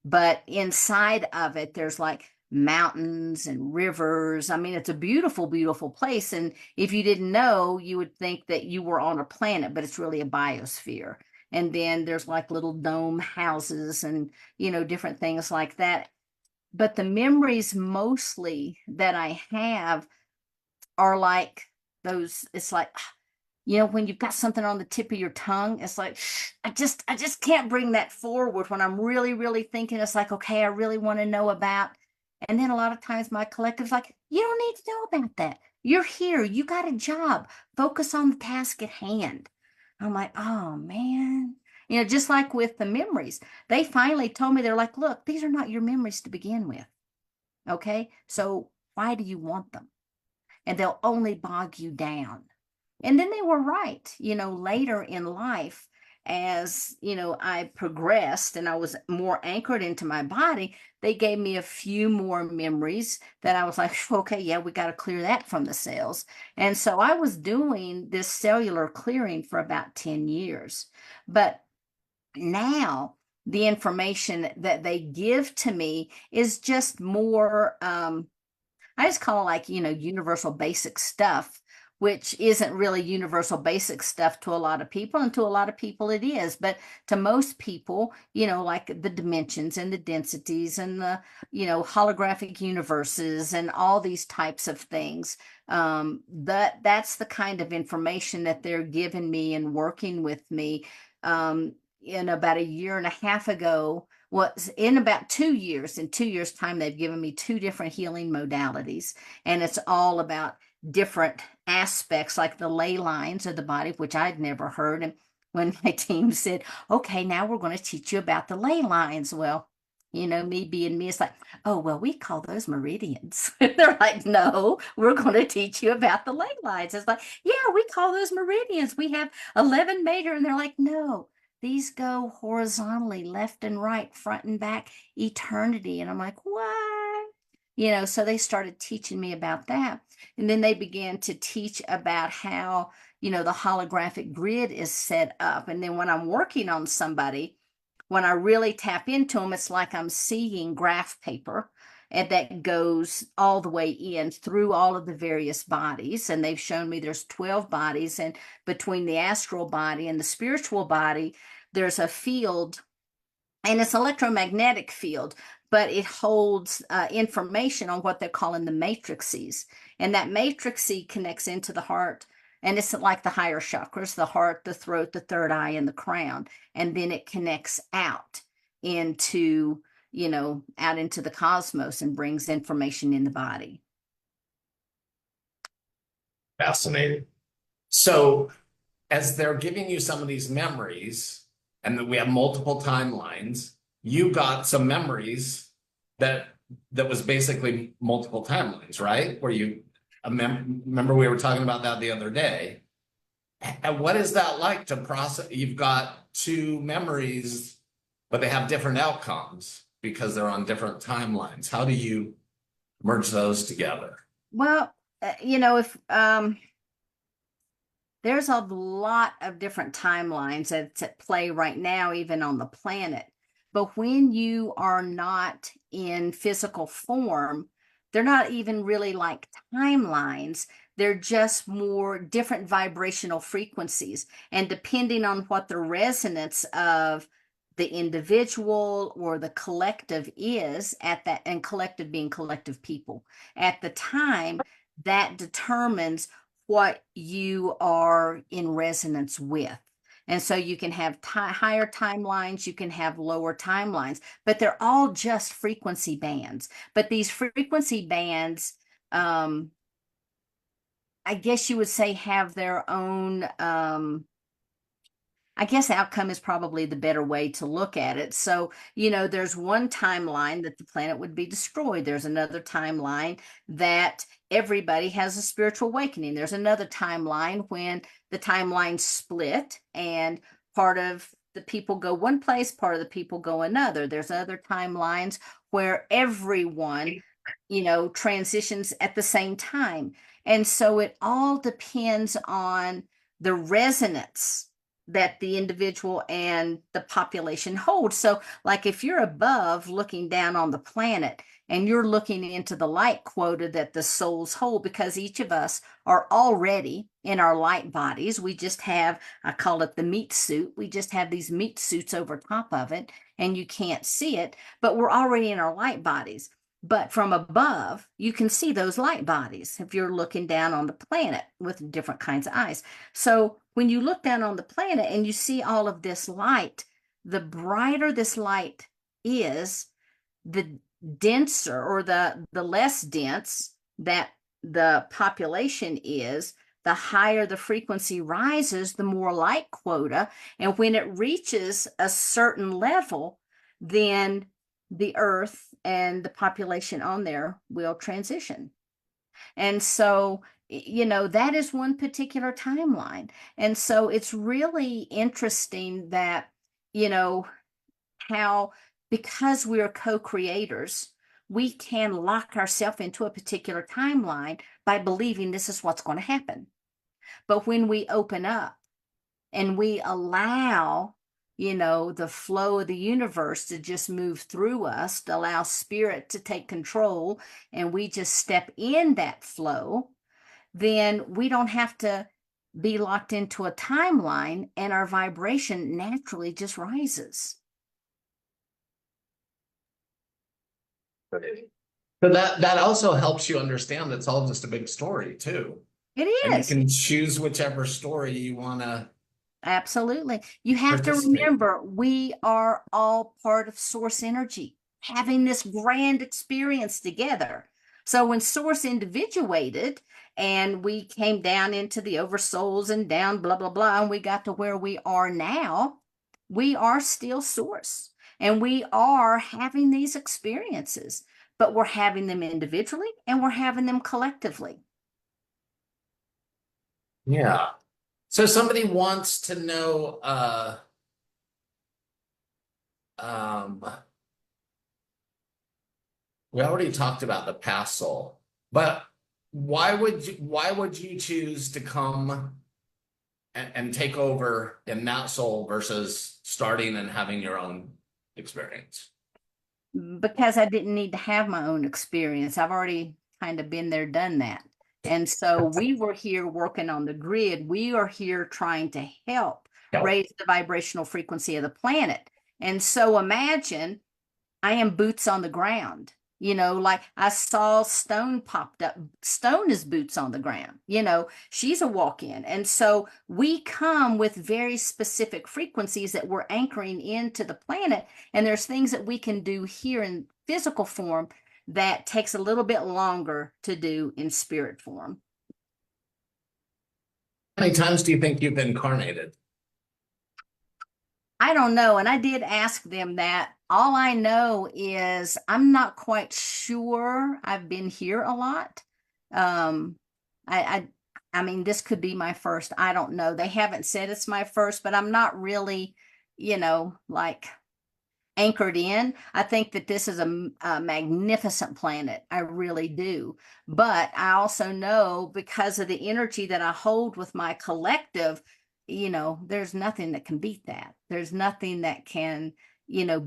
But inside of it, there's like mountains and rivers. I mean, it's a beautiful, beautiful place. And if you didn't know, you would think that you were on a planet, but it's really a biosphere. And then there's like little dome houses and, different things like that. But the memories mostly that I have are like those, it's like, when you've got something on the tip of your tongue, it's like, I just can't bring that forward when I'm really, really thinking. It's like, okay, I really want to know about. And then a lot of times my collective's like, you don't need to know about that. You're here. You got a job. Focus on the task at hand. I'm like, oh man. Just like with the memories, they finally told me, they're like, look, these are not your memories to begin with. Okay. So why do you want them? And they'll only bog you down. And then they were right, later in life, as, I progressed and I was more anchored into my body, they gave me a few more memories that I was like, okay, yeah, we got to clear that from the cells. And so I was doing this cellular clearing for about 10 years. But now the information that they give to me is just more, I just call it like, universal basic stuff, which isn't really universal basic stuff to a lot of people. And to a lot of people it is. But to most people, like the dimensions and the densities and the, holographic universes and all these types of things. That's the kind of information that they're giving me and working with me. In about a year and a half ago, was in about 2 years. In 2 years' time, they've given me two different healing modalities, and it's all about different aspects, like the ley lines of the body, which I'd never heard. And when my team said, okay, now we're going to teach you about the ley lines, well, me being me, it's like, oh, well, we call those meridians. They're like, no, we're going to teach you about the ley lines. It's like, yeah, we call those meridians. We have 11 major. And they're like, no, these go horizontally, left and right, front and back, eternity. And I'm like, what? You know, so they started teaching me about that. And then they began to teach about how, you know, the holographic grid is set up. And then when I'm working on somebody, when I really tap into them, it's like I'm seeing graph paper and that goes all the way in through all of the various bodies. And they've shown me there's 12 bodies, and between the astral body and the spiritual body, there's a field, and it's electromagnetic field, but it holds information on what they're calling the matrices. And that matrixy connects into the heart. And it's like the higher chakras, the heart, the throat, the third eye, and the crown. And then it connects out into, you know, out into the cosmos and brings information in the body. Fascinating. So as they're giving you some of these memories, and that we have multiple timelines, you got some memories that was basically multiple timelines, right? Where you remember we were talking about that the other day. And what is that like to process? You've got two memories, but they have different outcomes because they're on different timelines. How do you merge those together? Well, you know, if there's a lot of different timelines that's at play right now, even on the planet. But when you are not in physical form, they're not even really like timelines. They're just more different vibrational frequencies. And depending on what the resonance of the individual or the collective is at that, and collective being collective people at the time, that determines what you are in resonance with. And so you can have higher timelines, you can have lower timelines, but they're all just frequency bands. But these frequency bands, I guess you would say, have their own, I guess outcome is probably the better way to look at it. So, you know, there's one timeline that the planet would be destroyed. There's another timeline that everybody has a spiritual awakening. There's another timeline when the timelines split and part of the people go one place, part of the people go another. There's other timelines where everyone, you know, transitions at the same time. And so it all depends on the resonance that the individual and the population hold. So, like if you're above looking down on the planet and you're looking into the light quota that the souls hold, because each of us are already in our light bodies. We just have, I call it the meat suit. We just have these meat suits over top of it, and you can't see it, but we're already in our light bodies. But from above, you can see those light bodies if you're looking down on the planet with different kinds of eyes. So when you look down on the planet and you see all of this light, the brighter this light is, the denser or the less dense that the population is, the higher the frequency rises, the more light quota. And when it reaches a certain level, then the earth and the population on there will transition. And so, you know, that is one particular timeline. And so it's really interesting that, you know, how, because we're co-creators, we can lock ourselves into a particular timeline by believing this is what's going to happen. But when we open up and we allow, you know, the flow of the universe to just move through us, to allow spirit to take control, and we just step in that flow, then we don't have to be locked into a timeline, and our vibration naturally just rises. But that also helps you understand it's all just a big story too. It And you is. can choose whichever story you want to Absolutely. You have to participate in. remember, we are all part of source energy, having this grand experience together. So when source individuated and we came down into the oversouls and down, blah, blah, blah, and we got to where we are now, we are still source. And we are having these experiences, but we're having them individually and we're having them collectively. Yeah. So somebody wants to know Um, we already talked about the past soul, but why would you choose to come and take over in that soul versus starting and having your own experience? Because I didn't need to have my own experience. I've already kind of been there, done that. And so we were here working on the grid. We are here trying to help Yep. raise the vibrational frequency of the planet. And so imagine I am boots on the ground. Like I saw Stone popped up. Stone is boots on the ground. She's a walk-in. And so we come with very specific frequencies that we're anchoring into the planet. And there's things that we can do here in physical form that takes a little bit longer to do in spirit form. How many times do you think you've incarnated? I don't know. And I did ask them that. All I know is I'm not quite sure. I've been here a lot. Um, I, I mean, this could be my first. I don't know. They haven't said it's my first, but I'm not really, like anchored in. I think that this is a magnificent planet. I really do. But I also know because of the energy that I hold with my collective, there's nothing that can beat that. There's nothing that can,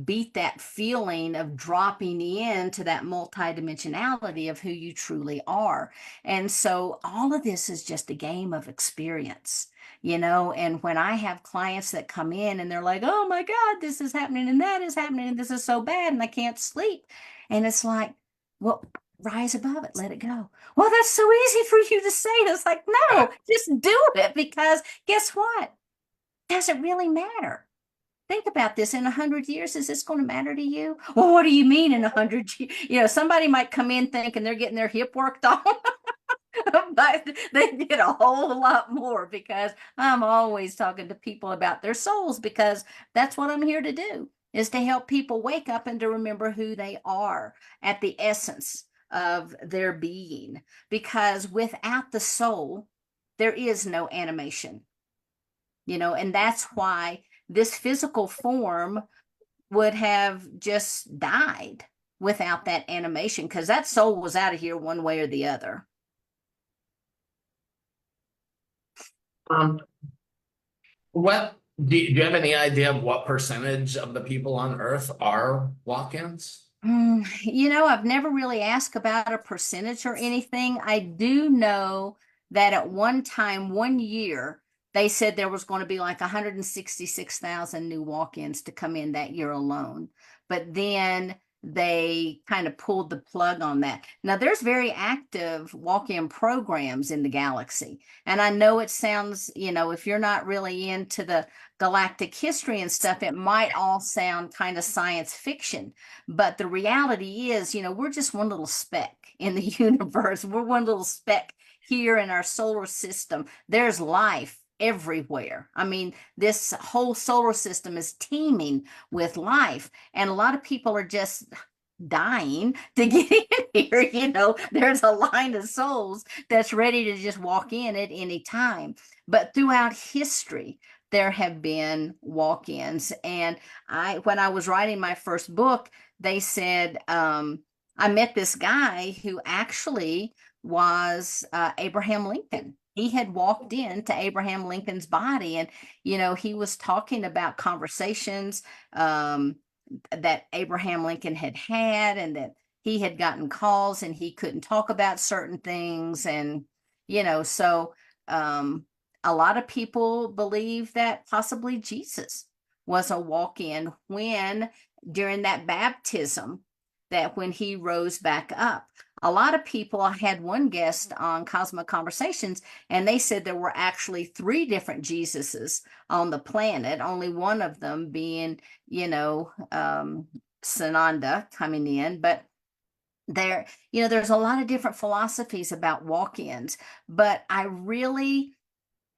beat that feeling of dropping into that multidimensionality of who you truly are. And so all of this is just a game of experience. And when I have clients that come in and they're like, oh my God, this is happening and that is happening and this is so bad and I can't sleep. And it's like, well, rise above it, let it go. Well, that's so easy for you to say. It's like, no, just do it because guess what? Does it really matter? Think about this. In 100 years, is this going to matter to you? Well, what do you mean in 100 years? Somebody might come in thinking they're getting their hip worked on. But they get a whole lot more because I'm always talking to people about their souls because that's what I'm here to do is to help people wake up and to remember who they are at the essence of their being. Because without the soul, there is no animation, and that's why this physical form would have just died without that animation because that soul was out of here one way or the other. Um, what do you have any idea of what percentage of the people on Earth are walk-ins? I've never really asked about a percentage or anything. I do know that at one time, one year, they said there was going to be like 166,000 new walk-ins to come in that year alone. But then they kind of pulled the plug on that. Now, there's very active walk-in programs in the galaxy. And I know it sounds, if you're not really into the galactic history and stuff, it might all sound kind of science fiction. But the reality is, we're just one little speck in the universe. We're one little speck here in our solar system. There's life everywhere. I mean, this whole solar system is teeming with life, and a lot of people are just dying to get in here. There's a line of souls that's ready to just walk in at any time. But throughout history, there have been walk-ins. And when I was writing my first book, they said, I met this guy who actually was Abraham Lincoln. He had walked into Abraham Lincoln's body and, he was talking about conversations that Abraham Lincoln had had and that he had gotten calls and he couldn't talk about certain things. And, so a lot of people believe that possibly Jesus was a walk-in when during that baptism, that when he rose back up. A lot of people, I had one guest on Cosmic Conversations, and they said there were actually 3 different Jesuses on the planet, only one of them being, Sananda coming in. But there's a lot of different philosophies about walk-ins, but I really,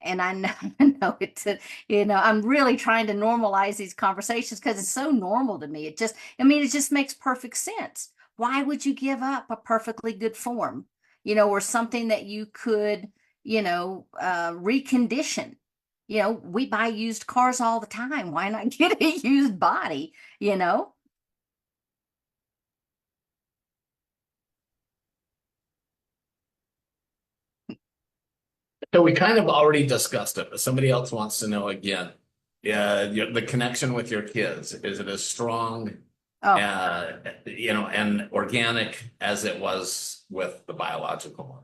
and I know, I know it's, I'm really trying to normalize these conversations because it's so normal to me. It just makes perfect sense. Why would you give up a perfectly good form, or something that you could, recondition? You know, we buy used cars all the time. Why not get a used body, you know? So we kind of already discussed it, but somebody else wants to know again. Yeah, the connection with your kids, is it as strong, Oh, and organic as it was with the biological one?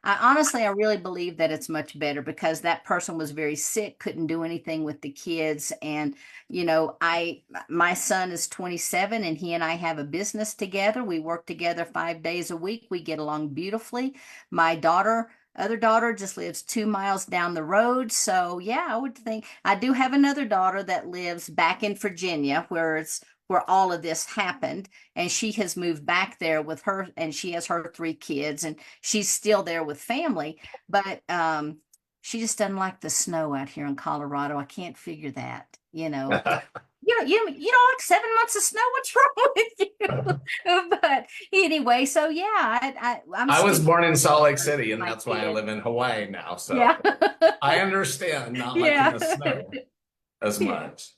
I really believe that it's much better because that person was very sick, couldn't do anything with the kids. And, my son is 27 and he and I have a business together. We work together 5 days a week. We get along beautifully. My other daughter just lives 2 miles down the road. So yeah, I would think I do have another daughter that lives back in Virginia where all of this happened, and she has moved back there with her, and she has her 3 kids, and she's still there with family, but she just doesn't like the snow out here in Colorado. I can't figure that, you know. You don't like 7 months of snow. What's wrong with you? But anyway, so yeah, I'm I was still born in Salt Lake City, and my that's why I kid. live in Hawaii now. Yeah. So I understand not liking Yeah. the snow as Yeah. much.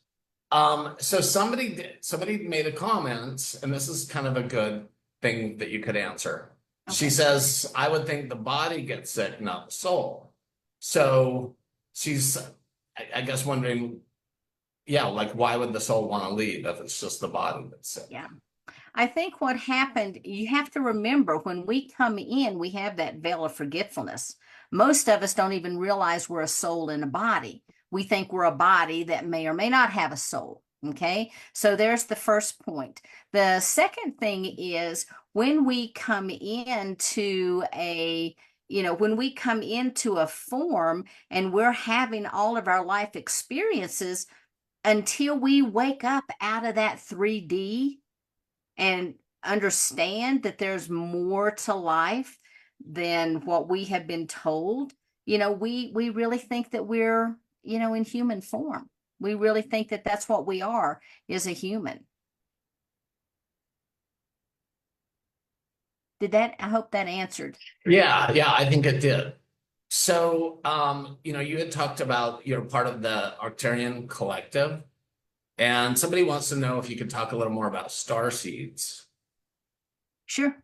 So somebody made a comment, and this is kind of a good thing that you could answer. She Okay. says, I would think the body gets sick, not the soul. So she's, I guess, wondering, yeah, like why would the soul want to leave if it's just the body that's sick? Yeah. I think what happened, you have to remember when we come in, we have that veil of forgetfulness. Most of us don't even realize we're a soul in a body. We think we're a body that may or may not have a soul. Okay. So there's the first point. The second thing is when we come into when we come into a form and we're having all of our life experiences until we wake up out of that 3D and understand that there's more to life than what we have been told. We really think that we're, in human form. We really think that that's what we are, is a human. I hope that answered. Yeah, I think it did. So, you had talked about you're part of the Arcturian Collective, and somebody wants to know if you could talk a little more about star seeds. Sure.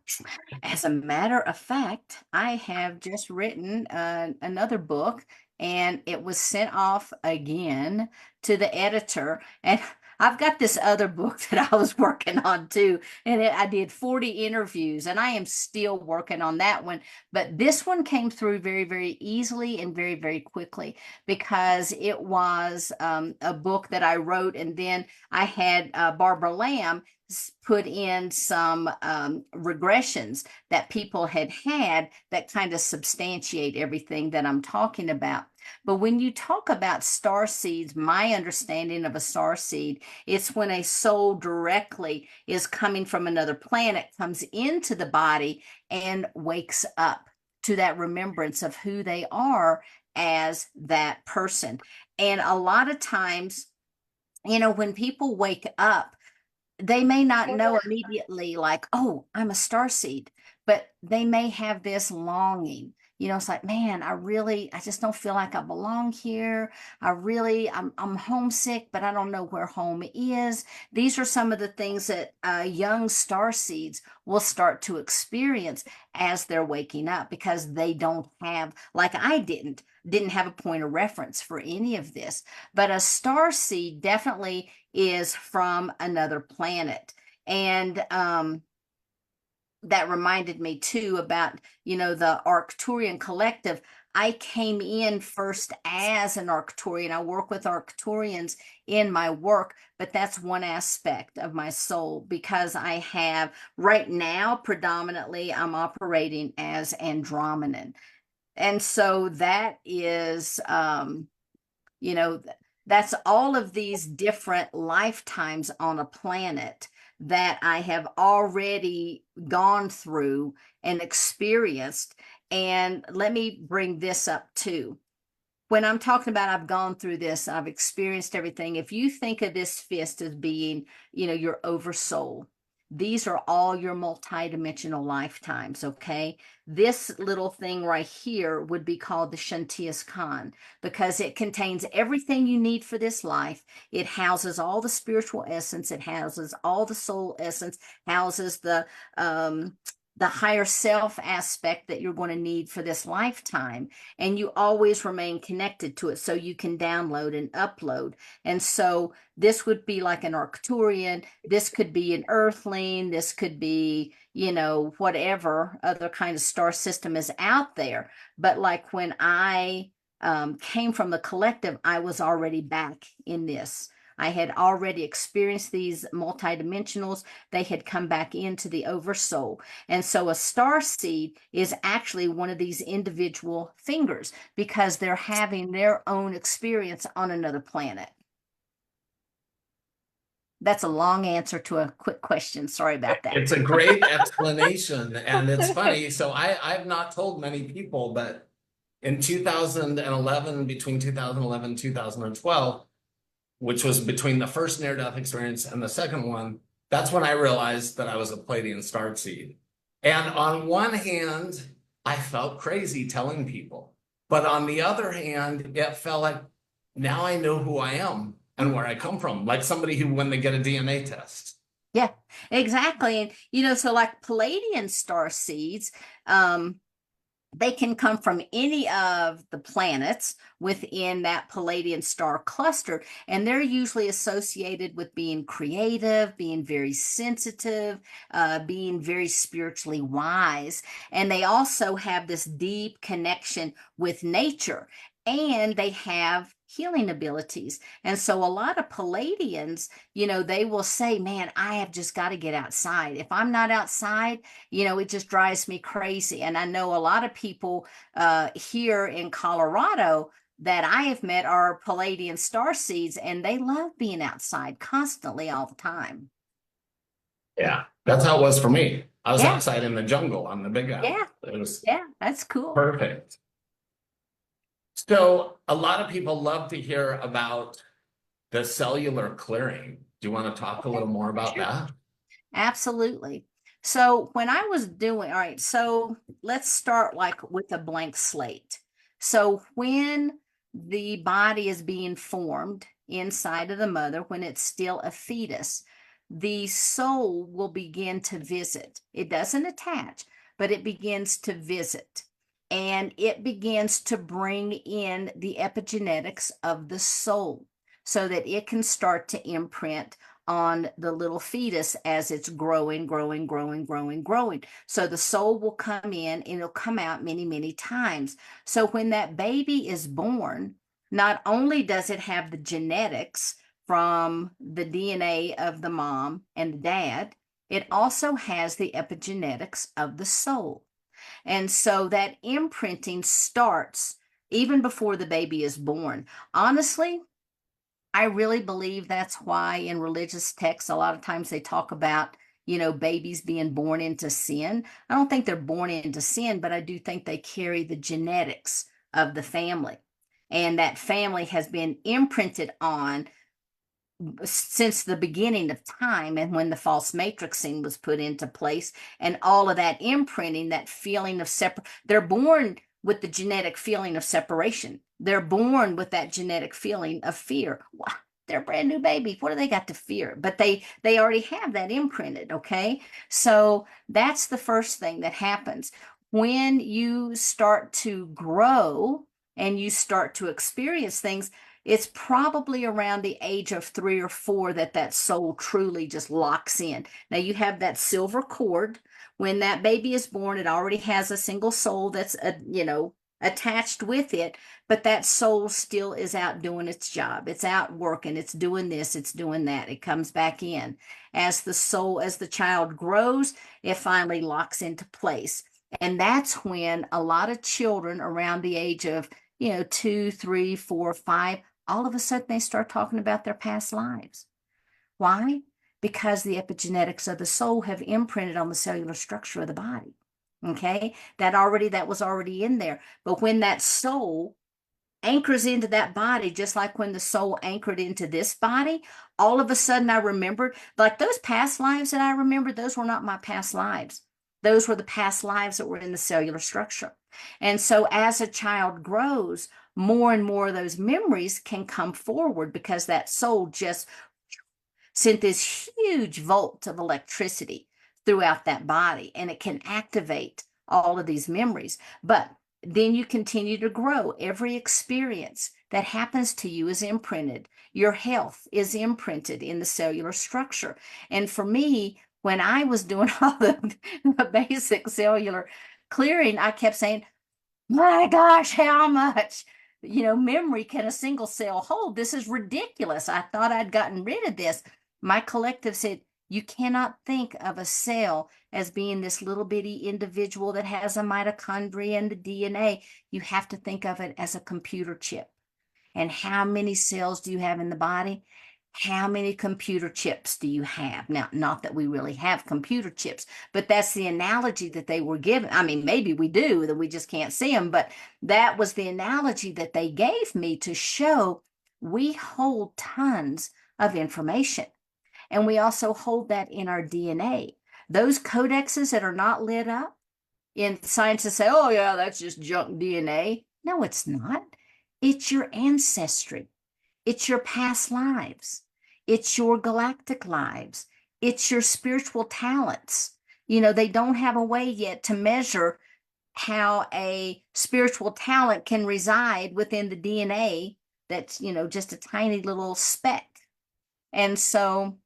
As a matter of fact, I have just written another book, and it was sent off again to the editor. And I've got this other book that I was working on too, and I did 40 interviews, and I am still working on that one. But this one came through very, very easily and very, very quickly because it was a book that I wrote, and then I had Barbara Lamb put in some regressions that people had that kind of substantiate everything that I'm talking about. But when you talk about star seeds, my understanding of a star seed, it's when a soul directly is coming from another planet, comes into the body and wakes up to that remembrance of who they are as that person. And a lot of times, when people wake up, they may not know immediately, like, oh, I'm a star seed, but they may have this longing. It's like, man, I just don't feel like I belong here. I'm homesick, but I don't know where home is. These are some of the things that young star seeds will start to experience as they're waking up because they don't have, like I didn't have a point of reference for any of this. But a star seed definitely is from another planet. And that reminded me too about, the Arcturian Collective. I came in first as an Arcturian. I work with Arcturians in my work, but that's one aspect of my soul because I have right now predominantly I'm operating as Andromedan. And so that is you know, that's all of these different lifetimes on a planet that I have already gone through and experienced. And let me bring this up too. When I'm talking about I've gone through this, I've experienced everything. If you think of this fist as being, your oversoul, these are all your multidimensional lifetimes, okay? This little thing right here would be called the Shantias Khan because it contains everything you need for this life. It houses all the spiritual essence, it houses all the soul essence, houses the higher self aspect that you're going to need for this lifetime. And you always remain connected to it so you can download and upload. And so this would be like an Arcturian. This could be an Earthling. This could be, you know, whatever other kind of star system is out there. But like when I came from the collective, I was already back in this. I had already experienced these multidimensionals. They had come back into the oversoul. And so a star seed is actually one of these individual fingers because they're having their own experience on another planet. That's a long answer to a quick question. Sorry about that. It's a great explanation. And it's funny. So I've not told many people, but in 2011, between 2011 and 2012, which was between the first near-death experience and the second one, that's when I realized that I was a Pleiadian starseed. And on one hand, I felt crazy telling people. But on the other hand, it felt like now I know who I am and where I come from, like somebody who, when they get a DNA test. Yeah, exactly. And, you know, so like Pleiadian star seeds, they can come from any of the planets within that Pleiadian star cluster, and they're usually associated with being creative, being very sensitive, being very spiritually wise. And they also have this deep connection with nature, and they have healing abilities. And so a lot of Palladians, you know, they will say, man, I have just got to get outside. If I'm not outside, you know, it just drives me crazy. And I know a lot of people here in Colorado that I have met are Palladian star seeds, and they love being outside constantly all the time. Yeah, that's how it was for me. I was Yeah, outside in the jungle on the Big Apple. yeah, It was yeah, that's cool. perfect. So a lot of people love to hear about the cellular clearing. Do you want to talk a Okay, little more about sure. that? Absolutely. So when I was doing, all right, so let's start like with a blank slate. So when the body is being formed inside of the mother, when it's still a fetus, the soul will begin to visit. It doesn't attach, but it begins to visit. And it begins to bring in the epigenetics of the soul so that it can start to imprint on the little fetus as it's growing, growing, growing, growing, growing. So the soul will come in and it'll come out many, many times. So when that baby is born, not only does it have the genetics from the DNA of the mom and the dad, it also has the epigenetics of the soul. And so that imprinting starts even before the baby is born. Honestly, I really believe that's why in religious texts, a lot of times they talk about, you know, babies being born into sin. I don't think they're born into sin, but I do think they carry the genetics of the family. And that family has been imprinted on since the beginning of time and when the false matrixing was put into place and all of that imprinting, that feeling of separate, they're born with the genetic feeling of separation. They're born with that genetic feeling of fear. Wow, they're a brand new baby. What do they got to fear? But they already have that imprinted, okay? So that's the first thing that happens. When you start to grow and you start to experience things, it's probably around the age of 3 or 4 that that soul truly just locks in. Now you have that silver cord. When that baby is born, it already has a single soul that's, you know, attached with it, but that soul still is out doing its job. It's out working. It's doing this. It's doing that. It comes back in. As the soul, as the child grows, it finally locks into place. And that's when a lot of children around the age of, you know, 2, 3, 4, 5, all of a sudden they start talking about their past lives. Why? Because the epigenetics of the soul have imprinted on the cellular structure of the body. Okay, that was already in there. But when that soul anchors into that body, just like when the soul anchored into this body. All of a sudden, I remembered, like those past lives that I remembered, those were not my past lives. Those were the past lives that were in the cellular structure. And so, as a child grows, more and more of those memories can come forward because that soul just sent this huge volt of electricity throughout that body, and it can activate all of these memories. But then you continue to grow. Every experience that happens to you is imprinted. Your health is imprinted in the cellular structure. And for me, when I was doing all the basic cellular clearing, I kept saying, my gosh, how much, memory can a single cell hold? This is ridiculous. I thought I'd gotten rid of this. My collective said, you cannot think of a cell as being this little bitty individual that has a mitochondria and the DNA. You have to think of it as a computer chip. And how many cells do you have in the body? How many computer chips do you have? Now, not that we really have computer chips, but that's the analogy that they were given. I mean, maybe we do, that we just can't see them, but that was the analogy that they gave me to show we hold tons of information. And we also hold that in our DNA. Those codexes that are not lit up, in scientists say, oh, yeah, that's just junk DNA. No, it's not. It's your ancestry. It's your past lives. It's your galactic lives. It's your spiritual talents. They don't have a way yet to measure how a spiritual talent can reside within the DNA that's, just a tiny little speck. And so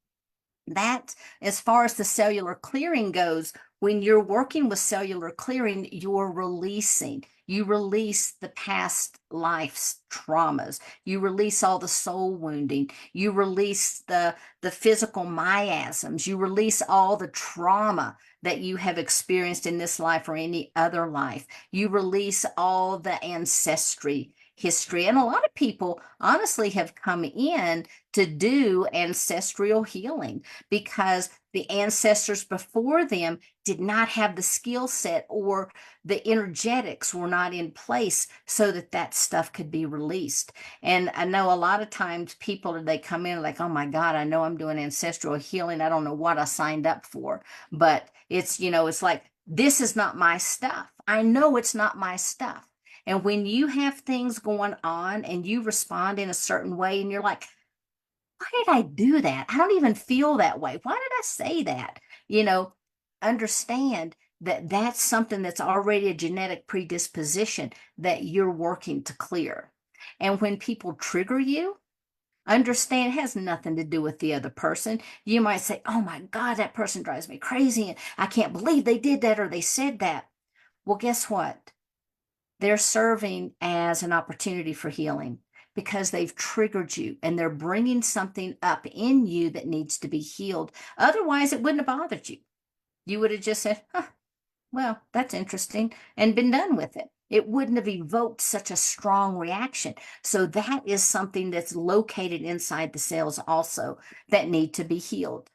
that, as far as the cellular clearing goes, when you're working with cellular clearing, you're releasing. You release the past life's traumas. You release all the soul wounding. You release the physical miasms. You release all the trauma that you have experienced in this life or any other life. You release all the ancestry history. And a lot of people honestly have come in to do ancestral healing because the ancestors before them did not have the skill set, or the energetics were not in place so that that stuff could be released. And I know a lot of times people, they come in like, oh my God, I know I'm doing ancestral healing. I don't know what I signed up for, but it's, it's like, this is not my stuff. I know it's not my stuff. And when you have things going on and you respond in a certain way and you're like, why did I do that? I don't even feel that way. Why did I say that? Understand that that's something that's already a genetic predisposition that you're working to clear. And when people trigger you, understand it has nothing to do with the other person. You might say, oh my God, that person drives me crazy. And I can't believe they did that or they said that. Well, guess what? They're serving as an opportunity for healing because they've triggered you and they're bringing something up in you that needs to be healed. Otherwise, it wouldn't have bothered you. You would have just said, huh, well, that's interesting, and been done with it. It wouldn't have evoked such a strong reaction. So that is something that's located inside the cells also that need to be healed.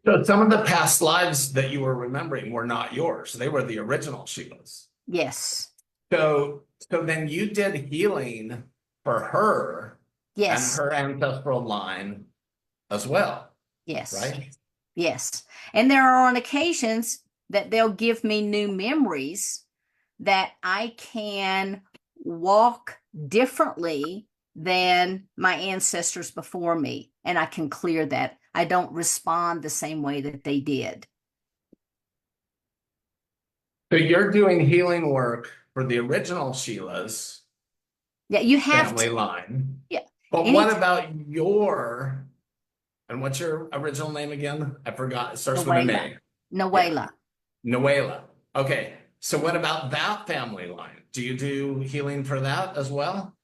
So some of the past lives that you were remembering were not yours. They were the original Sheila's. Yes. So then you did healing for her Yes. and her ancestral line as well. Yes. Right? Yes. And there are on occasions that they'll give me new memories that I can walk differently than my ancestors before me, and I can clear that. I don't respond the same way that they did. So you're doing healing work for the original Sheila's Yeah, you have family to. line. Yeah. But what about and what's your original name again? I forgot. It starts with an A. Noela. Noela. Okay. So what about that family line? Do you do healing for that as well?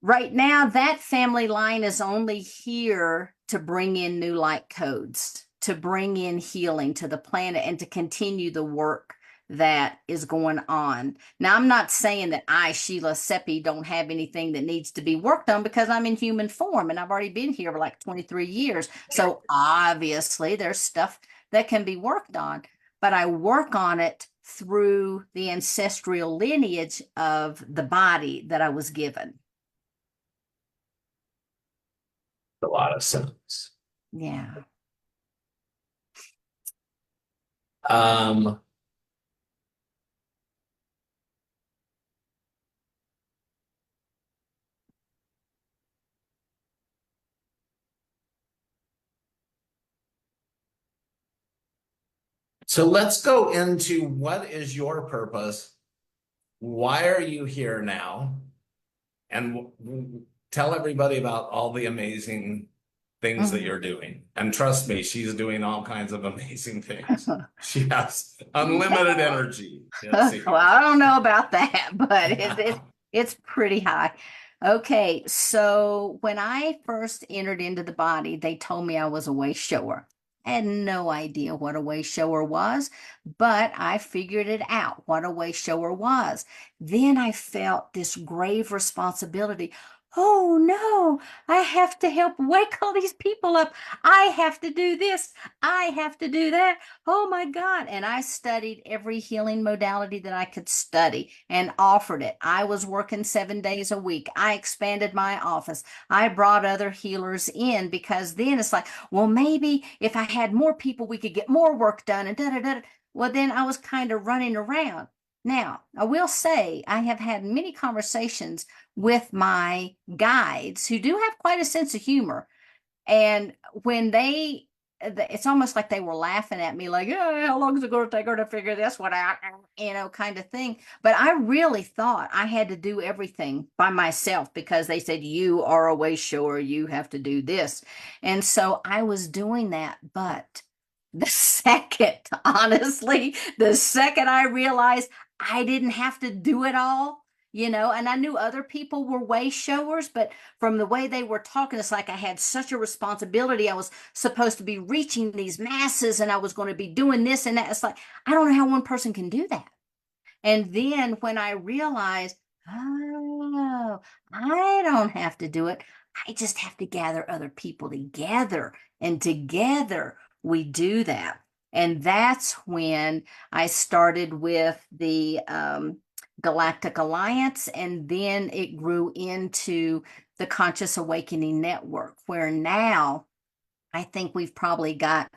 Right now, that family line is only here to bring in new light codes, to bring in healing to the planet, and to continue the work that is going on. Now, I'm not saying that I, Sheila Seppi, don't have anything that needs to be worked on because I'm in human form and I've already been here for like 23 years. So obviously there's stuff that can be worked on, but I work on it through the ancestral lineage of the body that I was given. A lot of sense. Yeah. Um, so let's go into what is your purpose? Why are you here now? And tell everybody about all the amazing things that Mhm. you're doing. And trust me, she's doing all kinds of amazing things. She has unlimited energy, it Well, seems. I don't know about that, but it's pretty high. Okay, so when I first entered into the body, they told me I was a way shower. I had no idea what a way shower was, but I figured it out what a way shower was. Then I felt this grave responsibility. Oh no, I have to help wake all these people up. I have to do this. I have to do that. Oh my God. And I studied every healing modality that I could study and offered it. I was working 7 days a week. I expanded my office. I brought other healers in because then it's like, well, maybe if I had more people, we could get more work done and da da da. Well, then I was kind of running around. Now, I will say I have had many conversations with my guides who do have quite a sense of humor. And when it's almost like they were laughing at me, like, yeah, how long is it going to take her to figure this one out? Kind of thing. But I really thought I had to do everything by myself because they said, you are a way shower, you have to do this. And so I was doing that. But honestly, the second I realized I didn't have to do it all, and I knew other people were way showers, but from the way they were talking, it's like I had such a responsibility. I was supposed to be reaching these masses and I was going to be doing this and that. It's like, I don't know how one person can do that. And then when I realized, oh, I don't have to do it, I just have to gather other people together. And together we do that. And that's when I started with the Galactic Alliance, and then it grew into the Conscious Awakening Network, where now I think we've probably got,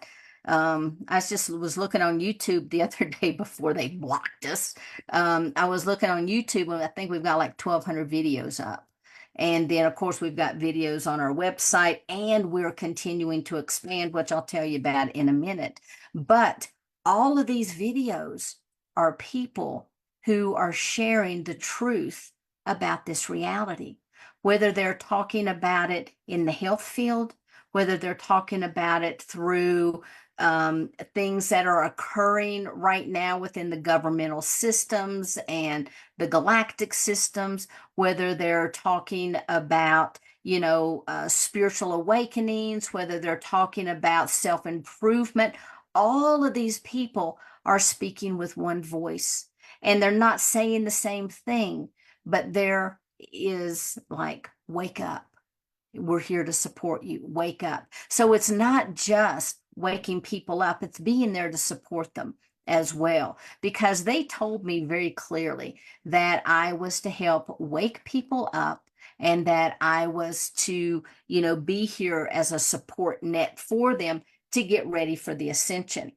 I just was looking on YouTube the other day before they blocked us. I was looking on YouTube and I think we've got like 1,200 videos up. And then, of course, we've got videos on our website and we're continuing to expand, which I'll tell you about in a minute. But all of these videos are people who are sharing the truth about this reality, whether they're talking about it in the health field, whether they're talking about it through things that are occurring right now within the governmental systems and the galactic systems, whether they're talking about, spiritual awakenings, whether they're talking about self improvement. All of these people are speaking with one voice and they're not saying the same thing, but there is like, wake up. We're here to support you. Wake up. So it's not just waking people up, it's being there to support them as well. Because they told me very clearly that I was to help wake people up and that I was to, be here as a support net for them to get ready for the ascension.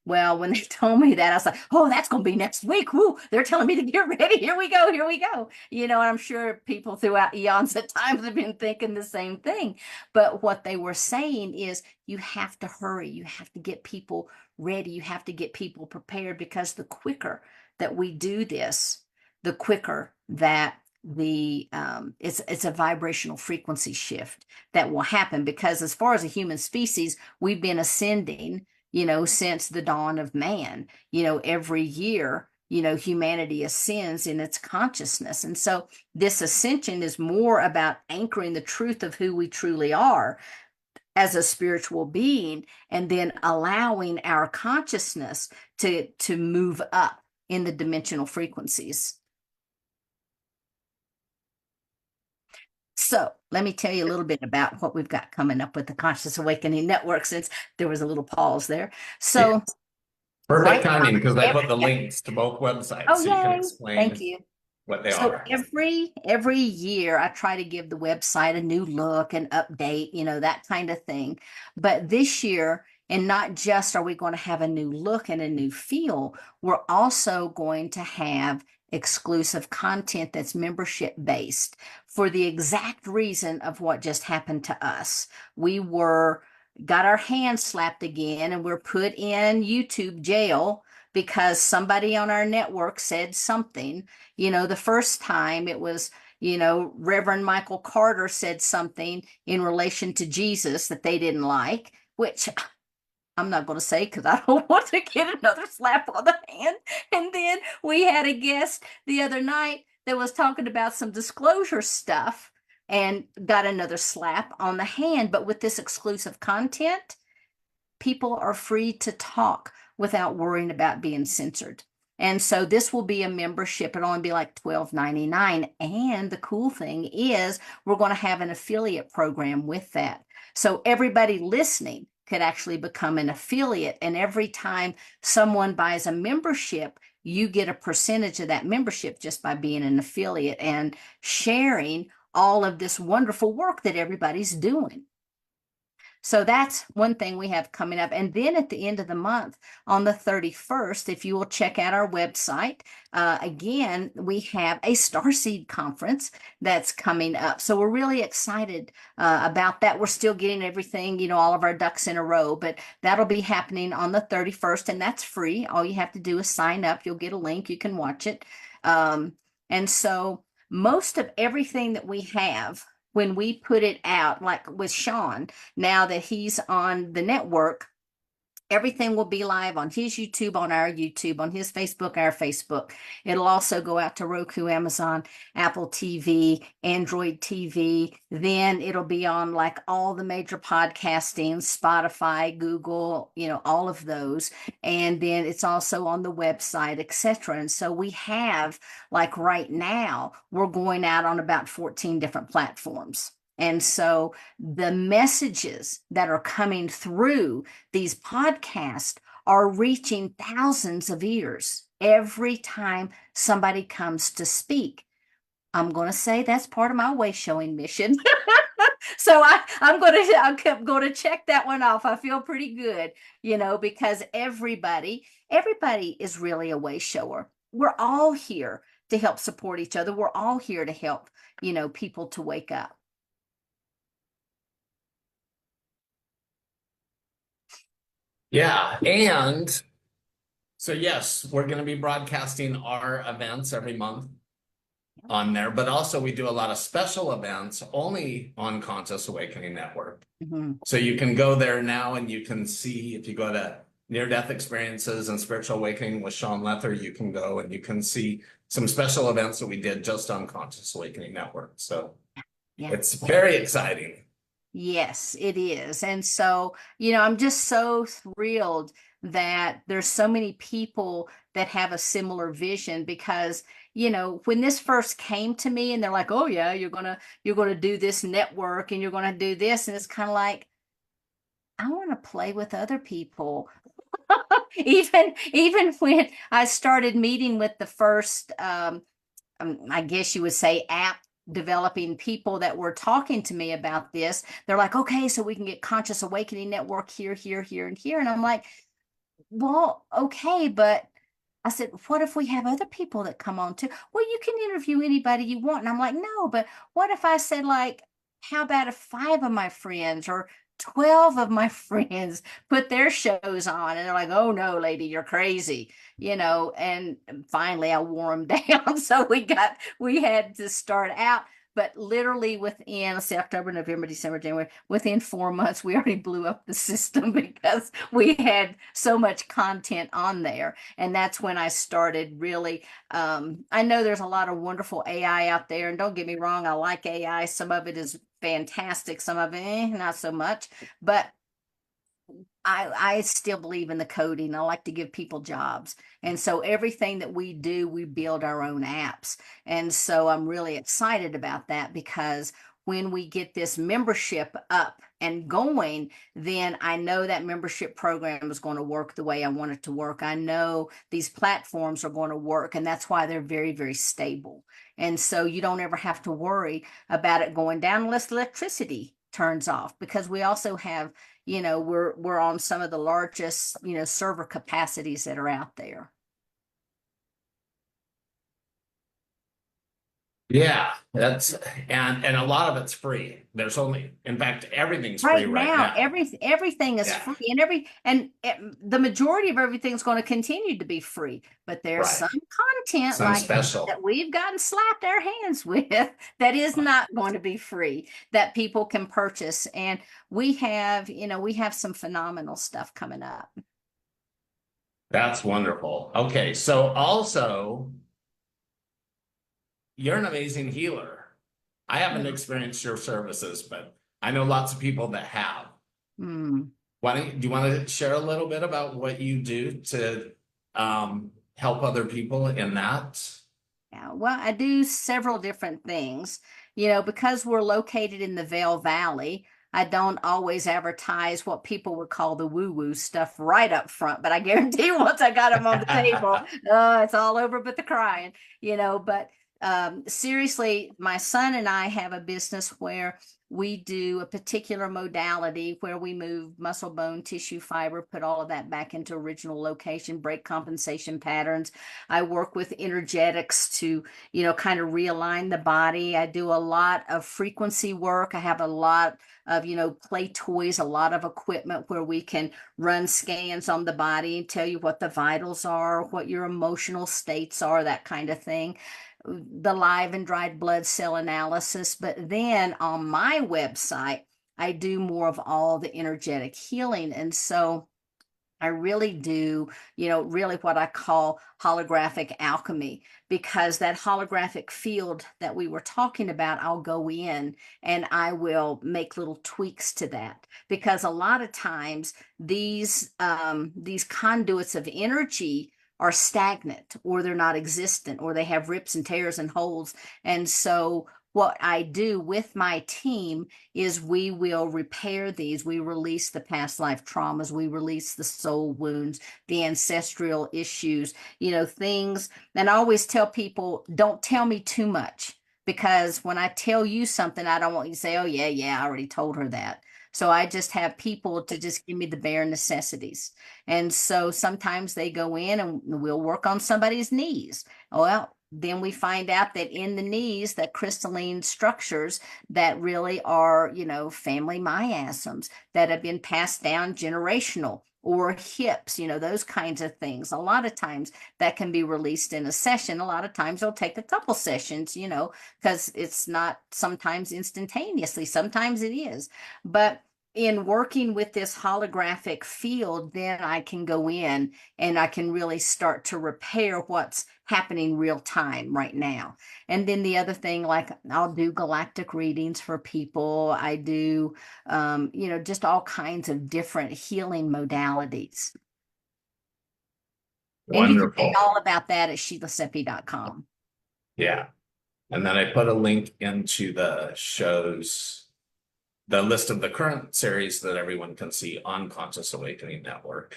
Well, when they told me that, I was like, oh, that's going to be next week. Woo, they're telling me to get ready. Here we go. Here we go. And I'm sure people throughout eons at times have been thinking the same thing. But what they were saying is you have to hurry. You have to get people ready. You have to get people prepared because the quicker that we do this, the quicker that it's a vibrational frequency shift that will happen because as far as a human species, we've been ascending since the dawn of man. Every year, humanity ascends in its consciousness. And so this ascension is more about anchoring the truth of who we truly are as a spiritual being and then allowing our consciousness to move up in the dimensional frequencies. So let me tell you a little bit about what we've got coming up with the Conscious Awakening Network, since there was a little pause there. Yeah. So Perfect Right timing now, because I put the yeah. links to both websites Oh, so you can yay. Thank explain you. what they So are. every year I try to give the website a new look and update, that kind of thing. But this year, and not just are we going to have a new look and a new feel, we're also going to have exclusive content that's membership based for the exact reason of what just happened to us. We got our hands slapped again and we're put in YouTube jail because somebody on our network said something. The first time it was, Reverend Michael Carter said something in relation to Jesus that they didn't like, which I'm not going to say because I don't want to get another slap on the hand. And then we had a guest the other night that was talking about some disclosure stuff and got another slap on the hand. But with this exclusive content, people are free to talk without worrying about being censored. And so this will be a membership. It'll only be like $12.99. And the cool thing is we're going to have an affiliate program with that. So everybody listening could actually become an affiliate. And every time someone buys a membership, you get a percentage of that membership just by being an affiliate and sharing all of this wonderful work that everybody's doing. So that's one thing we have coming up. And then at the end of the month, on the 31st, if you will check out our website, again, we have a Starseed conference that's coming up. So we're really excited about that. We're still getting everything, all of our ducks in a row, but that'll be happening on the 31st, and that's free. All you have to do is sign up. You'll get a link. You can watch it. And so most of everything that we have, when we put it out, like with Sean, now that he's on the network, everything will be live on his YouTube, on our YouTube, on his Facebook, our Facebook. It'll also go out to Roku, Amazon, Apple TV, Android TV. Then it'll be on like all the major podcasting, Spotify, Google, all of those. And then it's also on the website, etc. And so we have, like right now, we're going out on about 14 different platforms. And so the messages that are coming through these podcasts are reaching thousands of ears every time somebody comes to speak. I'm going to say that's part of my way showing mission. So I'm going to check that one off. I feel pretty good, because everybody is really a way shower. We're all here to help support each other. We're all here to help, people to wake up. Yeah. And so, yes, we're going to be broadcasting our events every month on there, but also we do a lot of special events only on Conscious Awakening Network. Mm-hmm. So you can go there now and you can see, if you go to Near-Death Experiences and Spiritual Awakening with Sean Lether, you can go and you can see some special events that we did just on Conscious Awakening Network. So Yeah. it's very exciting. Yes, it is. And so, I'm just so thrilled that there's so many people that have a similar vision because, when this first came to me and they're like, "Oh yeah, you're going to do this network and you're going to do this." And it's kind of like, I want to play with other people. Even when I started meeting with the first I guess you would say app developing people that were talking to me about this. They're like, okay, so we can get Conscious Awakening Network here, here, here, and here. And I'm like, well, okay, but I said, what if we have other people that come on too? Well, you can interview anybody you want. And I'm like, no, but what if I said, like, how about if 5 of my friends or 12 of my friends put their shows on? And they're like, oh no, lady, you're crazy, and finally I wore them down. So we had to start out. But literally within, let's say October, November, December, January, within 4 months, we already blew up the system because we had so much content on there. And that's when I started really. I know there's a lot of wonderful AI out there. And don't get me wrong, I like AI. Some of it is fantastic. Some of it, not so much. But I still believe in the coding. I like to give people jobs. And so everything that we do, we build our own apps. And so I'm really excited about that because when we get this membership up and going, then I know that membership program is going to work the way I want it to work. I know these platforms are going to work, and that's why they're very, very stable. And so you don't ever have to worry about it going down unless electricity turns off, because we also have, we're on some of the largest, server capacities that are out there. Yeah, and a lot of it's free. In fact, everything's free Right right now, now. everything is Yeah, free, the majority of everything's going to continue to be free. But there's right. some content Some like special. that we've gotten slapped our hands with that is not going to be free, that people can purchase. And we have some phenomenal stuff coming up. That's wonderful. Okay, so also, you're an amazing healer. I haven't experienced your services, but I know lots of people that have. Mm. Do you want to share a little bit about what you do to help other people in that? Yeah, well, I do several different things. Because we're located in the Vail Valley, I don't always advertise what people would call the woo-woo stuff right up front, but I guarantee once I got them on the table, it's all over but the crying, but seriously, my son and I have a business where we do a particular modality where we move muscle, bone, tissue, fiber, put all of that back into original location, break compensation patterns. I work with energetics to, kind of realign the body. I do a lot of frequency work. I have a lot of, play toys, a lot of equipment where we can run scans on the body and tell you what the vitals are, what your emotional states are, that kind of thing, the live and dried blood cell analysis. But then on my website, I do more of all the energetic healing. And so I really do, really what I call holographic alchemy, because that holographic field that we were talking about, I'll go in and I will make little tweaks to that, because a lot of times these conduits of energy are stagnant, or they're not existent, or they have rips and tears and holes. And so what I do with my team is we will repair these. We release the past life traumas. We release the soul wounds, the ancestral issues, things. And I always tell people, don't tell me too much, because when I tell you something, I don't want you to say, oh, yeah, yeah, I already told her that. So I just have people to just give me the bare necessities. And so sometimes they go in and we'll work on somebody's knees. Well, then we find out that in the knees, that crystalline structures that really are, family miasms that have been passed down generational, or hips, those kinds of things. A lot of times that can be released in a session. A lot of times it'll take a couple sessions, because it's not sometimes instantaneously. Sometimes it is. But in working with this holographic field, then I can go in and I can really start to repair what's happening real time right now. And then the other thing, like I'll do galactic readings for people. I do, just all kinds of different healing modalities. And you can Wonderful. read all about that at SheilaSeppi.com. Yeah. And then I put a link into the list of the current series that everyone can see on Conscious Awakening Network.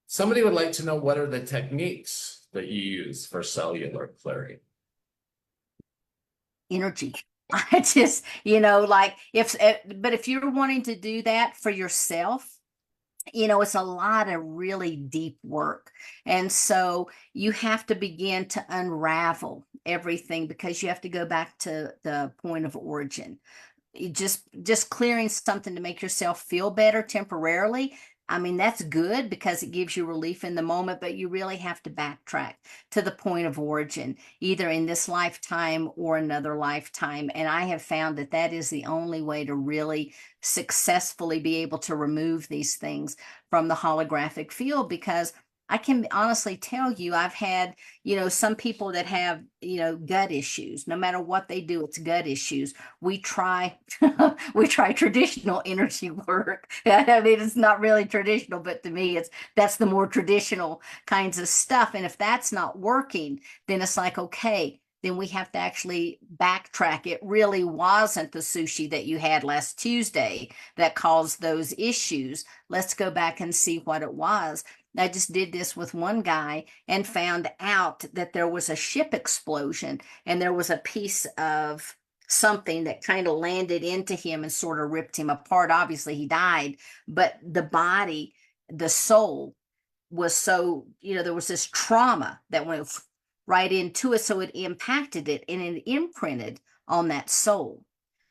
Somebody would like to know, what are the techniques that you use for cellular clearing? Energy. I just, like but if you're wanting to do that for yourself, it's a lot of really deep work. And so you have to begin to unravel everything, because you have to go back to the point of origin. Just clearing something to make yourself feel better temporarily, I mean, that's good because it gives you relief in the moment, but you really have to backtrack to the point of origin, either in this lifetime or another lifetime. And I have found that that is the only way to really successfully be able to remove these things from the holographic field, because I can honestly tell you, I've had, some people that have, gut issues. No matter what they do, it's gut issues. We try, we try traditional energy work. I mean, it's not really traditional, but to me, that's the more traditional kinds of stuff. And if that's not working, then it's like, okay, then we have to actually backtrack. It really wasn't the sushi that you had last Tuesday that caused those issues. Let's go back and see what it was. I just did this with one guy and found out that there was a ship explosion and there was a piece of something that kind of landed into him and sort of ripped him apart. Obviously, he died, but the body, the soul was so, there was this trauma that went right into it. So it impacted it and it imprinted on that soul.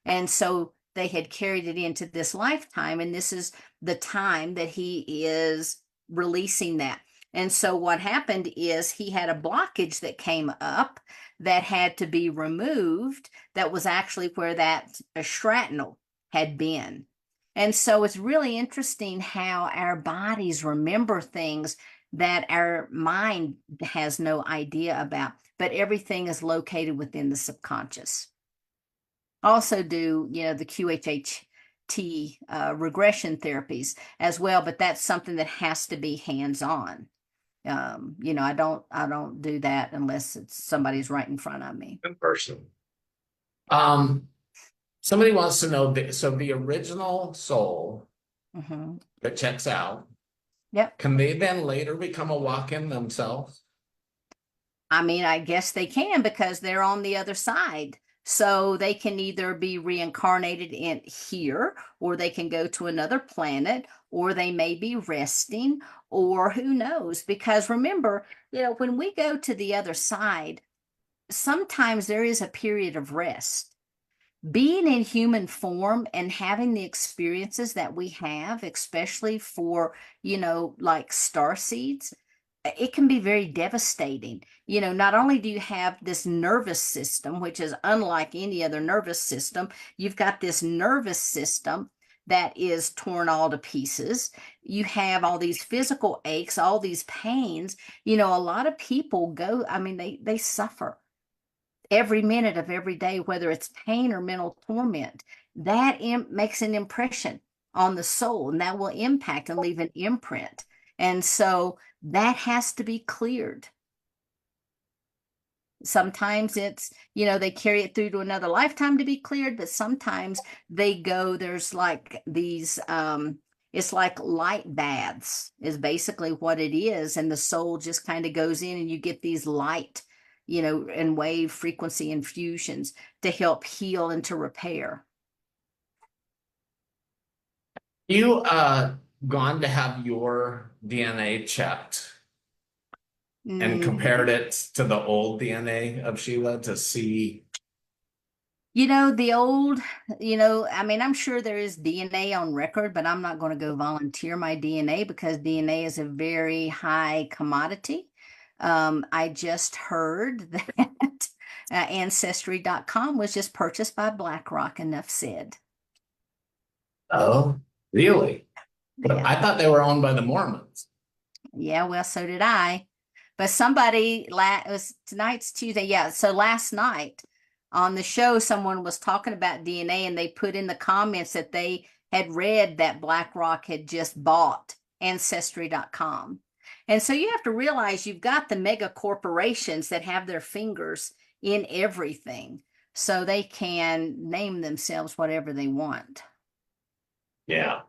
And so they had carried it into this lifetime. And this is the time that he is releasing that. And so what happened is he had a blockage that came up that had to be removed. That was actually where that shrapnel had been. And so it's really interesting how our bodies remember things that our mind has no idea about, but everything is located within the subconscious. Also do, the QHHT regression therapies as well, but that's something that has to be hands-on. I don't do that unless it's somebody's right in front of me. In person. Somebody wants to know, so the original soul Mm-hmm. that checks out, Yep. can they then later become a walk-in themselves? I mean, I guess they can because they're on the other side. So they can either be reincarnated in here, or they can go to another planet, or they may be resting, or who knows? Because remember, when we go to the other side, sometimes there is a period of rest. Being in human form and having the experiences that we have, especially for, like star seeds, it can be very devastating. Not only do you have this nervous system, which is unlike any other nervous system, you've got this nervous system that is torn all to pieces. You have all these physical aches, all these pains. A lot of people go, I mean, they suffer every minute of every day, whether it's pain or mental torment. That makes an impression on the soul, and that will impact and leave an imprint. And so that has to be cleared. Sometimes it's, they carry it through to another lifetime to be cleared, but sometimes there's like these, it's like light baths is basically what it is. And the soul just kind of goes in and you get these light, and wave frequency infusions to help heal and to repair. You gone to have your DNA checked and compared it to the old DNA of Sheila to see? The old, I mean, I'm sure there is DNA on record, but I'm not going to go volunteer my DNA because DNA is a very high commodity. I just heard that Ancestry.com was just purchased by BlackRock, enough said. Oh, really? But Yeah. I thought they were owned by the Mormons. Yeah, well, so did I. But it was tonight's Tuesday. Yeah. So last night on the show, someone was talking about DNA and they put in the comments that they had read that BlackRock had just bought Ancestry.com. And so you have to realize you've got the mega corporations that have their fingers in everything. So they can name themselves whatever they want. Yeah,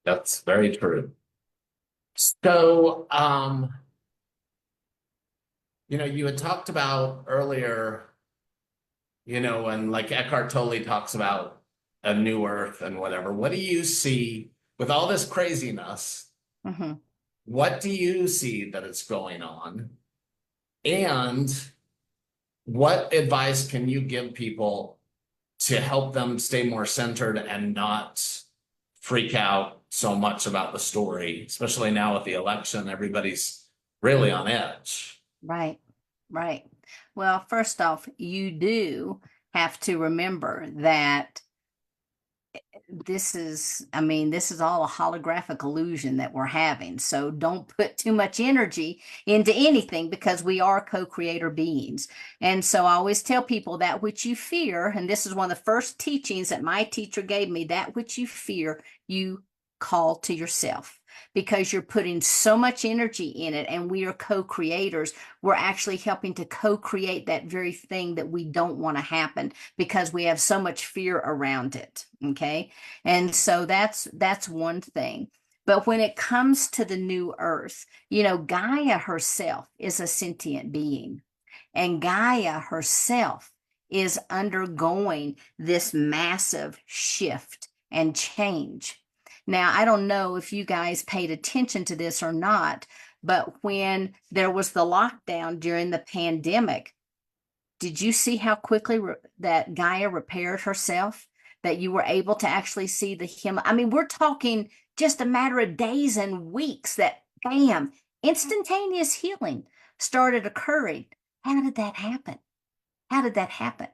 that's very true. So, you had talked about earlier, and like Eckhart Tolle talks about a new earth and whatever. What do you see with all this craziness? Mm-hmm. What do you see that is going on? And what advice can you give people to help them stay more centered and not freak out so much about the story, especially now with the election? Everybody's really on edge. Right, right. Well, first off, you do have to remember that this is, I mean, this is all a holographic illusion that we're having. So don't put too much energy into anything, because we are co-creator beings. And so I always tell people, that which you fear, and this is one of the first teachings that my teacher gave me, that which you fear, you call to yourself, because you're putting so much energy in it, and we are co-creators. We're actually helping to co-create that very thing that we don't want to happen, because we have so much fear around it. Okay. And so that's one thing. But when it comes to the new earth, Gaia herself is a sentient being, and Gaia herself is undergoing this massive shift and change. Now, I don't know if you guys paid attention to this or not, but when there was the lockdown during the pandemic, did you see how quickly that Gaia repaired herself? That you were able to actually see the healing? I mean, we're talking just a matter of days and weeks that, bam, instantaneous healing started occurring. How did that happen? How did that happen?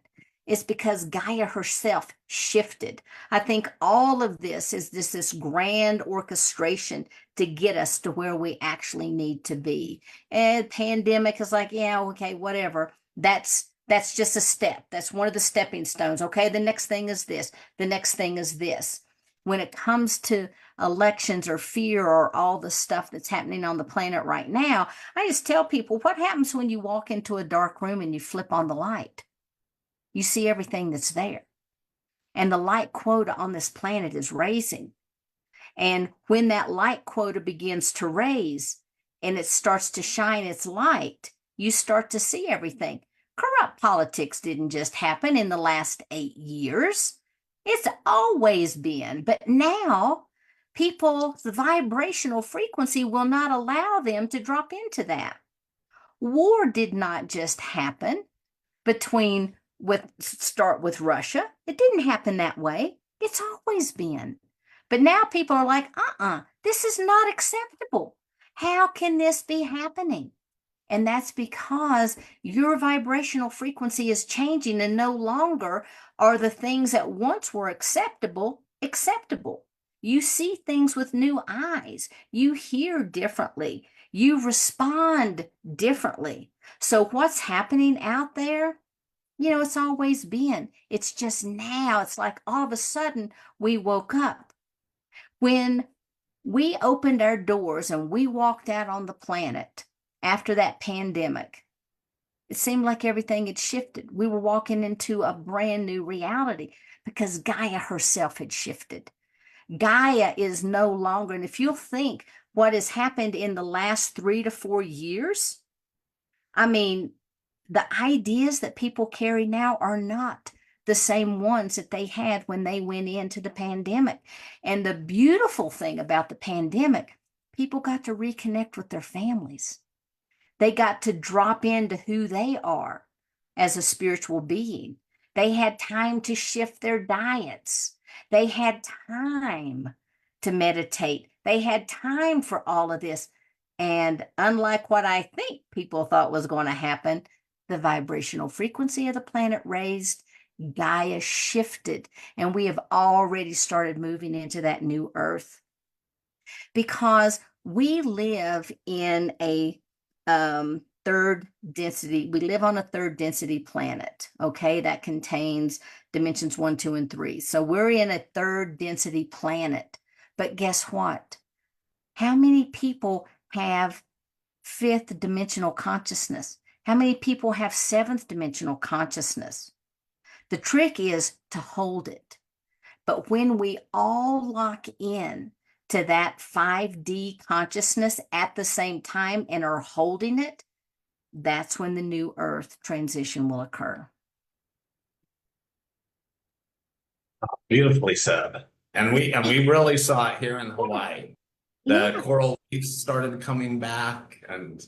It's because Gaia herself shifted. I think all of this is this grand orchestration to get us to where we actually need to be. And pandemic is like, yeah, okay, whatever. That's just a step. That's one of the stepping stones. Okay, the next thing is this. The next thing is this. When it comes to elections or fear or all the stuff that's happening on the planet right now, I just tell people, what happens when you walk into a dark room and you flip on the light? You see everything that's there. And the light quota on this planet is raising. And when that light quota begins to raise and it starts to shine its light, you start to see everything. Corrupt politics didn't just happen in the last 8 years. It's always been. But now, the vibrational frequency will not allow them to drop into that. War did not just happen start with Russia. It didn't happen that way. It's always been. But now people are like, this is not acceptable. How can this be happening? And that's because your vibrational frequency is changing, and no longer are the things that once were acceptable. You see things with new eyes. You hear differently. You respond differently. So what's happening out there? It's always been. It's just now. It's like all of a sudden we woke up. When we opened our doors and we walked out on the planet after that pandemic, it seemed like everything had shifted. We were walking into a brand new reality because Gaia herself had shifted. Gaia is no longer, and if you'll think what has happened in the last 3 to 4 years, I mean, the ideas that people carry now are not the same ones that they had when they went into the pandemic. And the beautiful thing about the pandemic, people got to reconnect with their families. They got to drop into who they are as a spiritual being. They had time to shift their diets. They had time to meditate. They had time for all of this. And unlike what I think people thought was going to happen, the vibrational frequency of the planet raised, Gaia shifted, and we have already started moving into that new earth, because we live in a third density. We live on a third density planet, okay, that contains dimensions 1, 2, and 3. So we're in a third density planet. But guess what? How many people have fifth dimensional consciousness? How many people have seventh dimensional consciousness? The trick is to hold it. But when we all lock in to that 5D consciousness at the same time and are holding it, that's when the new earth transition will occur. Beautifully said. And we really saw it here in Hawaii. The coral reefs started coming back, and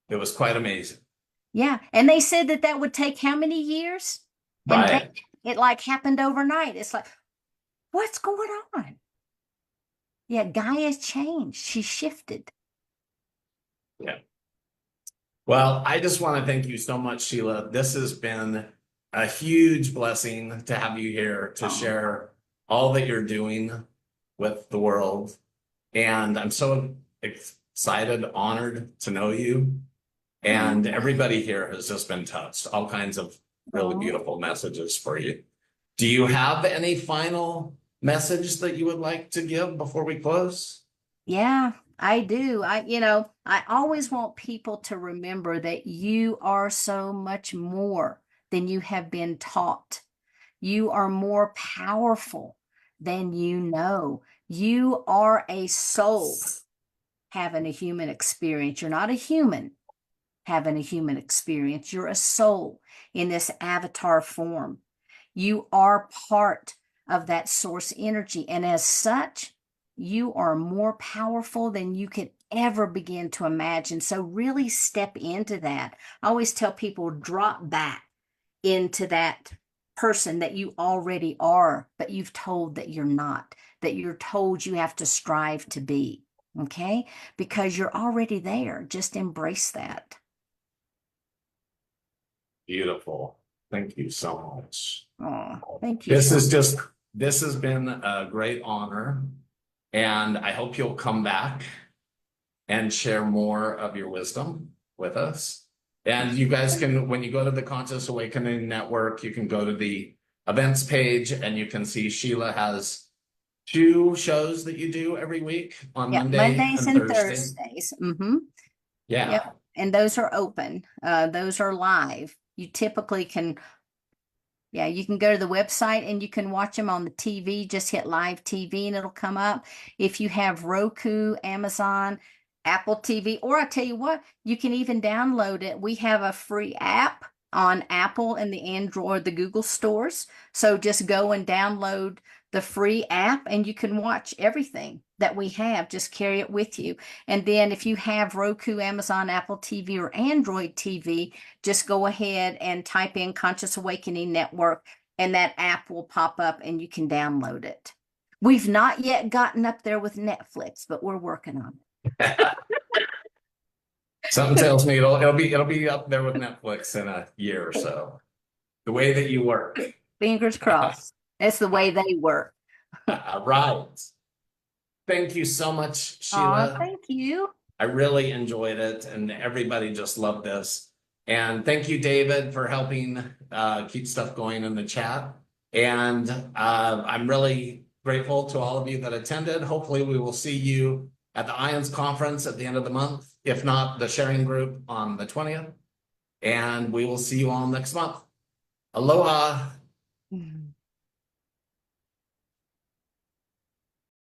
it was quite amazing. Yeah. And they said that would take how many years? And Right. it like happened overnight. It's like, what's going on? Yeah, Gaia's changed. She shifted. Yeah. Well, I just want to thank you so much, Sheila. This has been a huge blessing to have you here to share all that you're doing with the world. And I'm so excited, honored to know you. And everybody here has just been touched. All kinds of really beautiful messages for you. Do you have any final message that you would like to give before we close? Yeah, I do. I always want people to remember that you are so much more than you have been taught. You are more powerful than you know. You are a soul having a human experience. You're not a human having a human experience. You're a soul in this avatar form. You are part of that source energy. And as such, you are more powerful than you could ever begin to imagine. So really step into that. I always tell people drop back into that person that you already are, but you've told that you're not, that you're told you have to strive to be. Okay? Because you're already there. Just embrace that. Beautiful. Thank you so much. Oh, thank you. This is just, this has been a great honor. And I hope you'll come back and share more of your wisdom with us. And you guys can, when you go to the Conscious Awakening Network, you can go to the events page and you can see Sheila has 2 shows that you do every week on Monday Mondays and and Thursday. Thursdays. Mm-hmm. Yeah. Yep. And those are open. Those are live. You typically can, you can go to the website and you can watch them on the TV. Just hit live TV and it'll come up. If you have Roku, Amazon, Apple TV, or I tell you what, you can even download it. We have a free app on Apple and the Android, the Google stores. So just go and download the free app and you can watch everything that we have. Just carry it with you. And then if you have Roku, Amazon, Apple TV, or Android TV, just go ahead and type in Conscious Awakening Network and that app will pop up and you can download it. We've not yet gotten up there with Netflix, but we're working on it. Something tells me it'll be up there with Netflix in a year or so. The way that you work. Fingers crossed. It's the way they work. Right. Thank you so much, Sheila. Thank you. I really enjoyed it, and everybody just loved this. And thank you, David, for helping keep stuff going in the chat. And I'm really grateful to all of you that attended. Hopefully, we will see you at the IONS conference at the end of the month, if not the sharing group on the 20th. And we will see you all next month. Aloha. Mm-hmm.